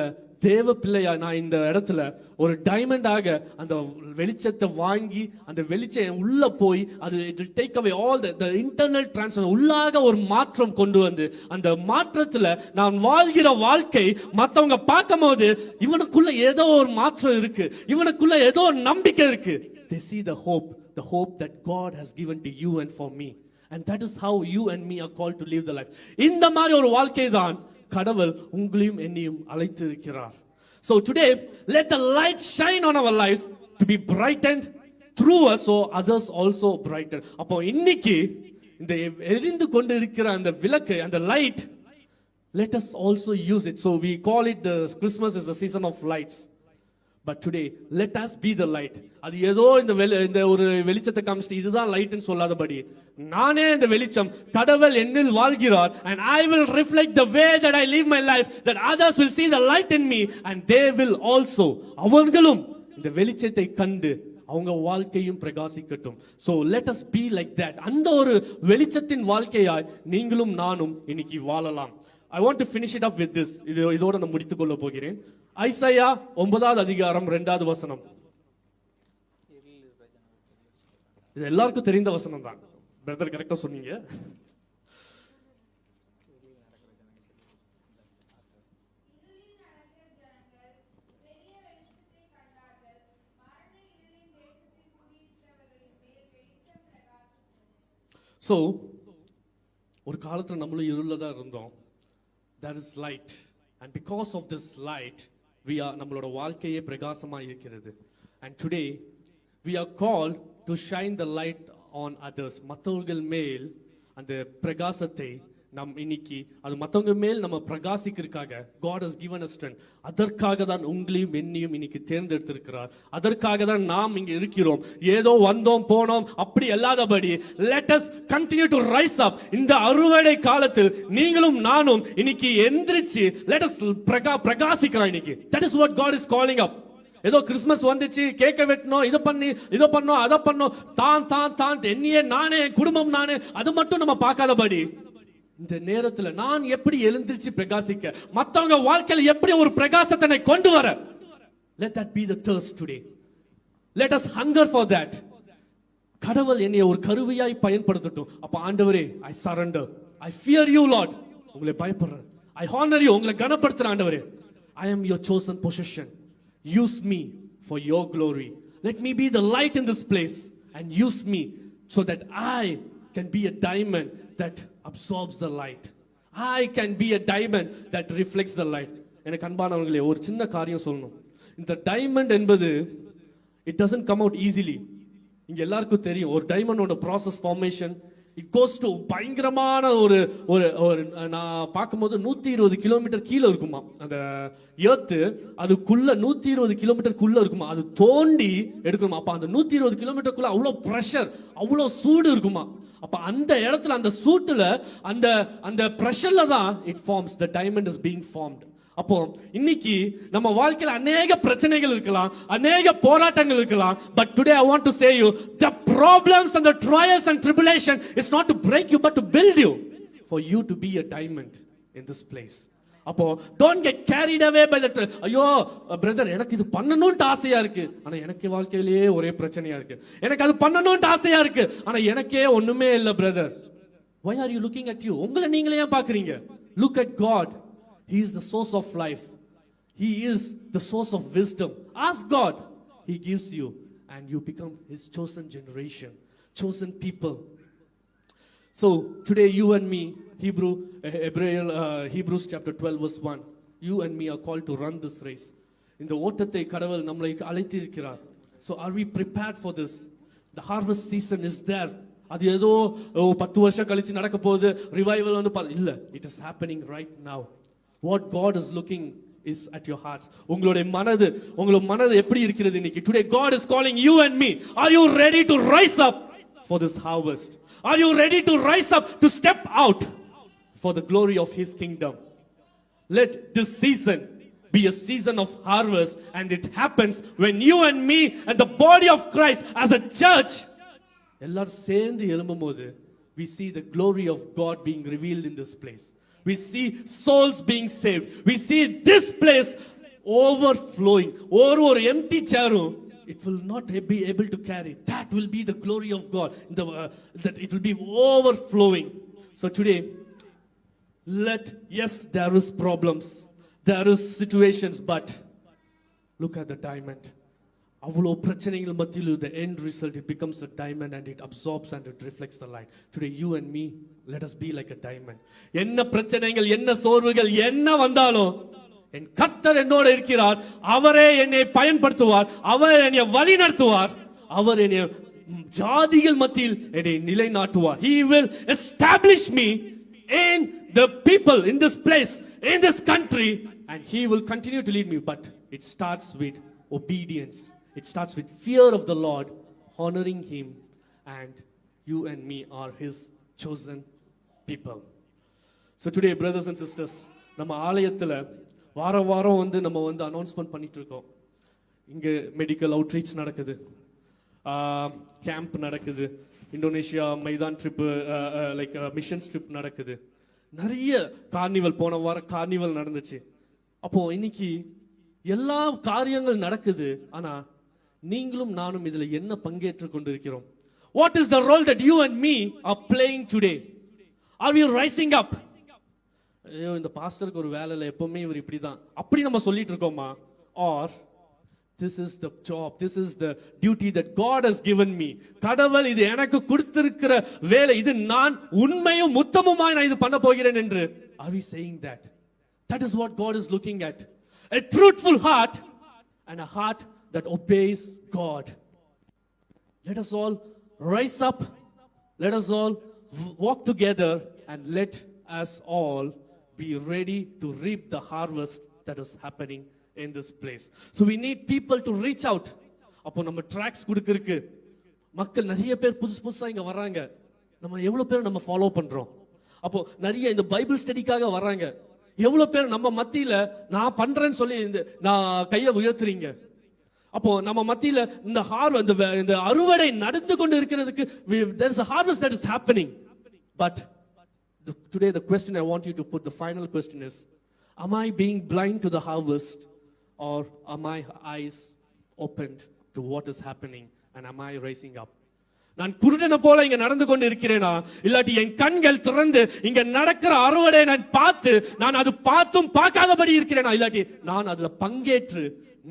தேவ பிள்ளையா நான் இந்த இடத்துல ஒரு டைமண்டாக அந்த வெளிச்சத்தை வாங்கி அந்த வெளிச்சம் உள்ள போய் அது take away all the internal transfer, உள்ளாக ஒரு மாற்றம் கொண்டு வந்து அந்த மாற்றத்துல நான் வாழ்கிற வாழ்க்கை மத்தவங்க பார்க்கும் போது இவனுக்குள்ள ஏதோ ஒரு மாற்றம் இருக்கு, இவனுக்குள்ள ஏதோ ஒரு நம்பிக்கை இருக்கு. They see the hope that God has given to you and for me, and that is how you and me are called to live the life. இந்த மாதிரி ஒரு வாழ்க்கை தான் கடவுள் உங்களையும் என்னையும் அழைத்து இருக்கிறார். So today let the light shine on our lives to be brightened through us so others also brighten. அப்போ இன்னைக்கு இந்த எரிந்து கொண்டு இருக்கிற அந்த விளக்கு, அந்த light, let us also use it. So we call it the Christmas is the season of lights. But today let us be the light. அது ஏதோ இந்த ஒரு வெளிச்சத்தை காமிச்சிட்டு இதுதான் லைட்னு சொல்லாதபடி, நானே இந்த வெளிச்சம், கடவுள் என்னில் வாழ்கிறார், and I will reflect the way that I live my life, that others will see the light in me and they will also, அவங்களும் இந்த வெளிச்சத்தை கண்டு அவங்க வாழ்க்கையும் பிரகாசிக்கட்டும். So let us be like that. அந்த ஒரு வெளிச்சத்தின் வாழ்க்கையாய் நீங்களும் நானும் இன்னைக்கு வாழலாம். I want to finish it up with this. இதோட நான் முடித்துக் கொள்ள போகிறேன். ஐசாயா 9வது அதிகாரம் 2வது வசனம். இது எல்லாருக்கும் தெரிந்த வசனம் தான். பிரதர் கரெக்டா சொன்னீங்க. So ஒரு காலத்துல நம்மளும் இருள தான் இருந்தோம். There is light, and because of this light நம்மளோட வாழ்க்கையே பிரகாசமா இருக்கிறது. And today we are called to shine the light on others. மத்தவர்கள் மேல் அந்த பிரகாசத்தை நாம் இன்னைக்கு அது மத்தவங்க மேல் நம்ம பிரகாசிக்கிறதுக்காக God has given us strength. அதற்காக தான் உங்களையும் என்னையும் இன்னைக்கு தேர்ந்தெடுத்திருக்கிறார். அதற்காக தான் நாம் இங்க இருக்கிறோம். ஏதோ வந்தோம் போனோம் அப்படி அல்லாதபடி let us continue to rise up. இந்த அறுவடை காலத்தில் நீங்களும் நானும் இன்னைக்கு எந்திரிச்சு let us பிரகாசிக்கிறோம் இன்னைக்கு. That is what God is calling up. ஏதோ கிறிஸ்மஸ் வந்துச்சு, கேக்க வெட்டணும், இதை பண்ணோம் அதை பண்ணோம், தான் என்னையே நானே குடும்பம் நானே, அது மட்டும் நம்ம பார்க்காதபடி இந்த நேரத்துல நான் எப்படி எழுந்திருச்சு பிரகாசிக்க, மத்தவங்க வாழ்க்கையில எப்படி ஒரு பிரகாசத்தை கொண்டு வர, let that be the thirst today. Let us hunger for that. கடவுள் என்னை ஒரு கருவியாய் பயன்படுத்தட்டும். அப்ப ஆண்டவரே, I surrender, I fear you Lord, உங்களை பயப்படுறேன், I honor you, உங்களை கனப்படுத்துறேன் ஆண்டவரே, I am your chosen possession, use me for your glory, let me be the light in this place and use me so that I can be a diamond that absorbs the light. I can be a diamond that reflects the light. எனக்கு அன்பானவர்களே, ஒரு சின்ன காரியம் சொல்லணும். இந்த டைமண்ட் என்பது it doesn't come out easily. இங்க எல்லாருக்கும் தெரியும் ஒரு டைமண்டோட process formation it goes to பயங்கரமான ஒரு நான் பார்க்கும்போது 120 கிலோமீட்டர் கீழே இருக்குமா அந்த எர்த்து, அதுக்குள்ள 120 கிலோமீட்டருக்குள்ள இருக்குமா, அது தோண்டி எடுக்கணுமா. அப்ப அந்த 120 கிலோமீட்டருக்குள்ள அவ்வளோ ப்ரெஷர், அவ்வளோ சூடு இருக்குமா. அப்ப அந்த இடத்துல அந்த சூட்டுல அந்த பிரஷர்ல தான் it forms, the diamond is being formed. அப்போ இன்னைக்கு நம்ம வாழ்க்கையில அநேக பிரச்சனைகள் இருக்கலாம், அநேக போராட்டங்கள் இருக்கலாம். But today I want to say you, the problems and the trials and tribulation is not to break you but to build you, for you to be a diamond in this place. அப்போ don't get carried away by the ஐயோ பிரதர் எனக்கு இது பண்ணணும்னு ஆசையா இருக்கு, ஆனா எனக்கு வாழ்க்கையிலேயே ஒரே பிரச்சனையா இருக்கு, எனக்கு அது பண்ணணும்னு ஆசையா இருக்கு, ஆனா எனக்கே ஒண்ணுமே இல்ல brother. why are you looking at you? உங்களை நீங்களே ஏன் பாக்குறீங்க? look at God. He is the source of life. He is the source of wisdom. Ask God. He gives you and you become his chosen generation, chosen people So today you and me, Hebrews chapter 12 verse 1, you and me are called to run this race. இந்த ஓட்டத்தை கடவுள் நம்மளை அழைத்திருக்கிறார். So are we prepared for this? The harvest season is there. அது ஏதோ 10 வருஷம் கழிச்சு நடக்க போகுது, ரிவைவல் வந்து இல்ல, it is happening right now. What God is looking is at your hearts. உங்களுடைய மனது எப்படி இருக்கிறது இன்னைக்கு? Today God is calling you and me. Are you ready to rise up for this harvest? Are you ready to rise up to step out for the glory of His kingdom? Let this season be a season of harvest, and it happens when you and me and the body of Christ as a church எல்லாரும் சேர்ந்து எழும்பும்போது we see the glory of God being revealed in this place. We see souls being saved. We see this place overflowing. ஒரு empty chair-um it will not be able to carry. That will be the glory of God. That it will be overflowing. So today, yes, there is problems. There is situations, but look at the diamond. அவ்வளோ பிரச்சனைகள் மத்தியில் the end result, it becomes a diamond and it absorbs and it reflects the light. Today you and me, let us be like a diamond. என்ன பிரச்சனைகள், என்ன சோர்வுகள் என்ன வந்தாலும் என் கர்த்தர் என்னோட இருக்கிறார், அவரே என்னை பயன்படுத்துவார், அவர் என்னை வழி நடத்துவார், அவர் என்னை ஜாதிகள் மத்தியில் என்னை நிலைநாட்டுவார். He will establish me in the people, in this place, in this country, and He will continue to lead me. But it starts with obedience. It starts with fear of the Lord, honoring Him, and you and me are His chosen people. So today, brothers and sisters, நம்ம ஆலயத்துல வாரம் வந்து நம்ம வந்து அனௌன்ஸ்மெண்ட் பண்ணிட்டு இருக்கோம். இங்க மெடிக்கல் அவுட்ரீச் நடக்குது, கேம்ப் நடக்குது, இந்தோனேஷியா மைதான் ட்ரிப், லைக் மிஷன்ஸ் ட்ரிப் நடக்குது, நிறைய கார்னிவல், போன வாரம் கார்னிவல் நடந்துச்சு. அப்போ இன்னைக்கு எல்லா காரியங்கள் நடக்குது, ஆனா நீங்களும் நானும் இதுல என்ன பங்கேற்று கொண்டிருக்கிறோம்? What is the role that you and me are playing today? Are we rising up? ஐயோ, இந்த பாஸ்டருக்கு ஒரு வேலை இல்லை, எப்பவுமே இவர் இப்படிதான், அப்படி நம்ம சொல்லிட்டு இருக்கோமா? Or this is the job, this is the duty that God has given me. கடவுள் இது எனக்கு கொடுத்திருக்கிற வேலை, இது நான் உண்மையும் முத்தமுமாய் நான் இது பண்ண போகிறேன் என்று. Are we saying that? That is what God is looking at. A truthful heart and a heart that obeys God. Let us all rise up. Let us all walk together, and let us all be ready to reap the harvest that is happening in this place. So we need people to reach out. அப்போ நம்ம ட்ராக்ஸ் கொடுக்கிறதுக்கு மக்கள் நிறைய பேர் புதுசா இங்க வர்றாங்க. நம்ம எவ்வளவு பேர் நம்ம ஃபாலோ பண்றோம்? அப்போ நிறைய இந்த பைபிள் ஸ்டடிக்காக வர்றாங்க. எவ்வளவு பேர் நம்ம மத்தியில நான் பண்றேன்னு சொல்லி நான் கையை உயர்த்துறீங்க? அப்போ நம்ம மத்தியில இந்த அறுவடை நடந்து கொண்டு இருக்கிறதுக்கு there is a harvest that is happening. But today the question I want you to put, the final question is, am I being blind to the harvest, or are my eyes opened to what is happening, and am I rising up? நான் குருடனை போல இங்க நடந்து கொண்டு இருக்கிறேனா, இல்லாட்டி என் கண்கள் திறந்து இங்க நடக்கிற அறுவடை நான் பார்த்து நான் அது பார்த்தும் பார்க்காதபடி இருக்கிறேனா, இல்லாட்டி நான் அதுல பங்கேற்று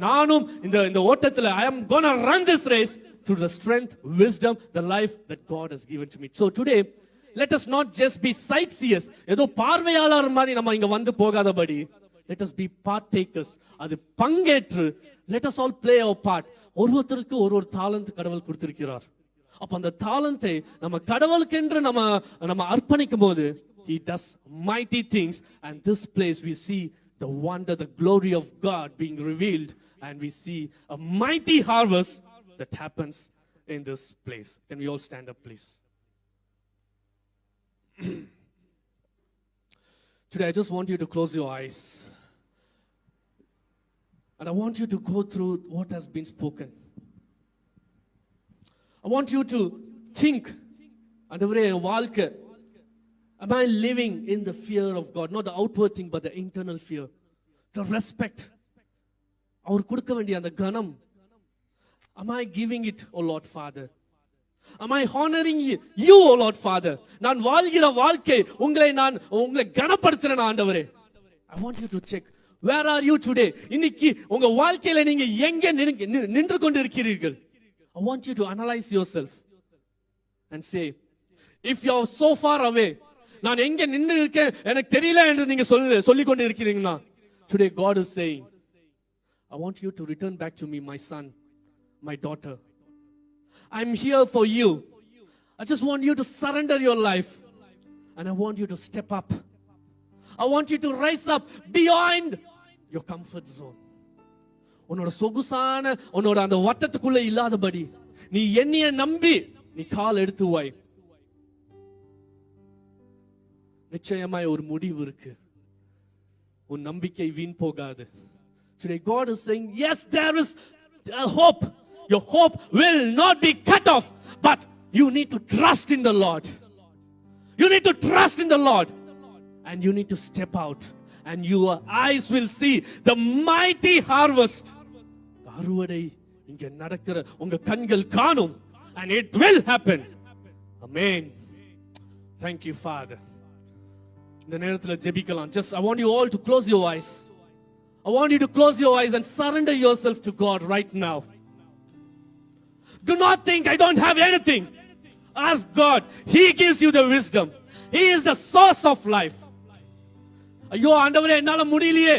நானும் இந்த ஓட்டத்துல I am going to run this race through the strength, wisdom, the life that God has given to me. So today, let us not just be sightseers. ஏதோ பார்வையாளர் மாதிரி நம்ம இங்க வந்து போகாதபடி, let us be partakers. அது பங்கேற்று, let us all play our part. ஒருவருக்கு ஒரு டாலண்ட் கடவுள் கொடுத்திருக்கிறார். அப்ப அந்த டாலண்ட்டை நம்ம கடவுளுக்கென்று நம்ம அர்ப்பணிக்கும் போது He does mighty things, and this place we see the wonder, the glory of God being revealed, and we see a mighty harvest that happens in this place. Can we all stand up, please? Today I just want you to close your eyes, and I want you to go through what has been spoken. I want you to think, andavare வாழ்க்கை, am I living in the fear of God? Not the outward thing, but the internal fear, the respect, அவர் கொடுக்க வேண்டிய அந்த கனம். Am I giving it, O Lord Father? Am I honoring you, O Lord Father? நான் வாழ்கிற வாழ்க்கை உங்களை கனப்படுத்துறேன் ஆண்டவரே. I want you to check, where are you today? இன்னைக்கு உங்க வாழ்க்கையில நீங்க எங்க நின்று கொண்டிருக்கிறீர்கள்? I want you to analyze yourself and say, If you are so far away, நான் எங்க நின்று இருக்கேன் எனக்கு தெரியல என்று நீங்க சொல்லிக் கொண்டு இருக்கிறீங்கன்னா, today God is saying, I want you to return back to me, my son, my daughter. I'm here for you. I just want you to surrender your life, and I want you to step up. I want you to rise up beyond your comfort zone. உன்னோட சொகுசான உன்னோட அந்த வட்டத்துக்குள்ள இல்லாதபடி நீ என்னைய நம்பி நீ கால் எடுத்து வை. நிச்சயமாய் ஒரு முடிவு இருக்கு. உன் நம்பிக்கை வீண் போகாது. Today God is saying, yes, there is a hope. Your hope will not be cut off, but you need to trust in the Lord. You need to trust in the Lord, and you need to step out, and your eyes will see the mighty harvest. அறுவடை இங்க நடக்கிற உங்க கண்கள் காணும், and it will happen. Amen. Thank you, Father. இந்த நேரத்துல ஜெபிக்கலாம். Just I want you all to close your eyes. I want you to close your eyes and surrender yourself to God right now. Do not think I don't have anything. Ask God. He gives you the wisdom. He is the source of life. ஐயோ ஆண்டவரே என்னால முடியலையே,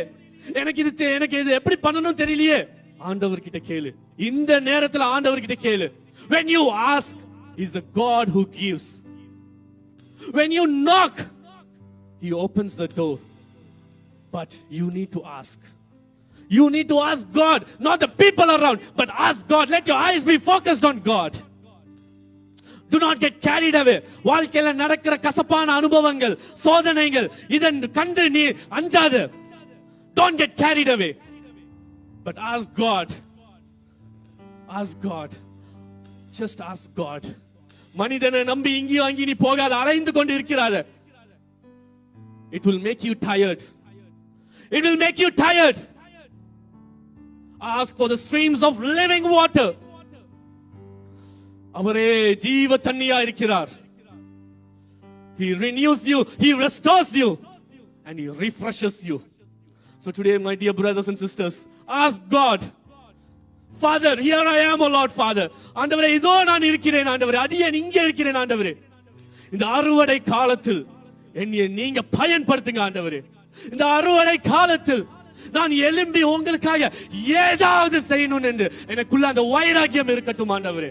எனக்கு இது எப்படி பண்ணணும் தெரியலையே. ஆண்டவர் கிட்ட கேளு. இந்த நேரத்துல ஆண்டவர் கிட்ட கேளு. When you ask, He's a God who gives. When you knock, He opens the door. But you need to ask. You need to ask God, not the people around, but ask God. Let your eyes be focused on God. Do not get carried away. வாழ்க்கையில நடக்கிற கசப்பான அனுபவங்கள், சோதனைகள் இதன் கண்டு நீ அஞ்சாத. Don't get carried away. But ask God. Ask God. Just ask God. மனிதனை நம்பி இங்கேயும் அங்கேயும் நீ போகாத, அலைந்து கொண்டு இருக்கிறாத. It will make you tired. It will make you tired. Ask for the streams of living water. அவரே ஜீவ தண்ணியா இருக்கிறார். He renews you, He restores you, and He refreshes you. So today, my dear brothers and sisters, ask God, Father, here I am, O Lord Father. ஆண்டவரே இதோ நான் இருக்கிறேன் ஆண்டவரே, அடியேன் இங்கே இருக்கிறேன் ஆண்டவரே. இந்த அறுவடை காலத்தில் என்னை நீங்க பயன்படுத்துங்க ஆண்டவரே. இந்த அறுவடை காலத்தில் நான் எழும்பி உங்களுக்காக ஏதாவது செய்யணும் என்று எனக்குள்ள அந்த வைராக்கியம் இருக்கட்டும் ஆண்டவரே.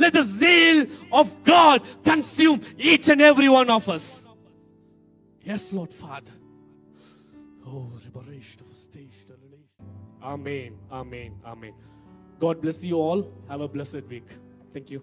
Let the zeal of God consume each and every one of us. Yes, Lord Father. Oh, liberation of stage relation. Amen, amen, amen. God bless you all. Have a blessed week. Thank you.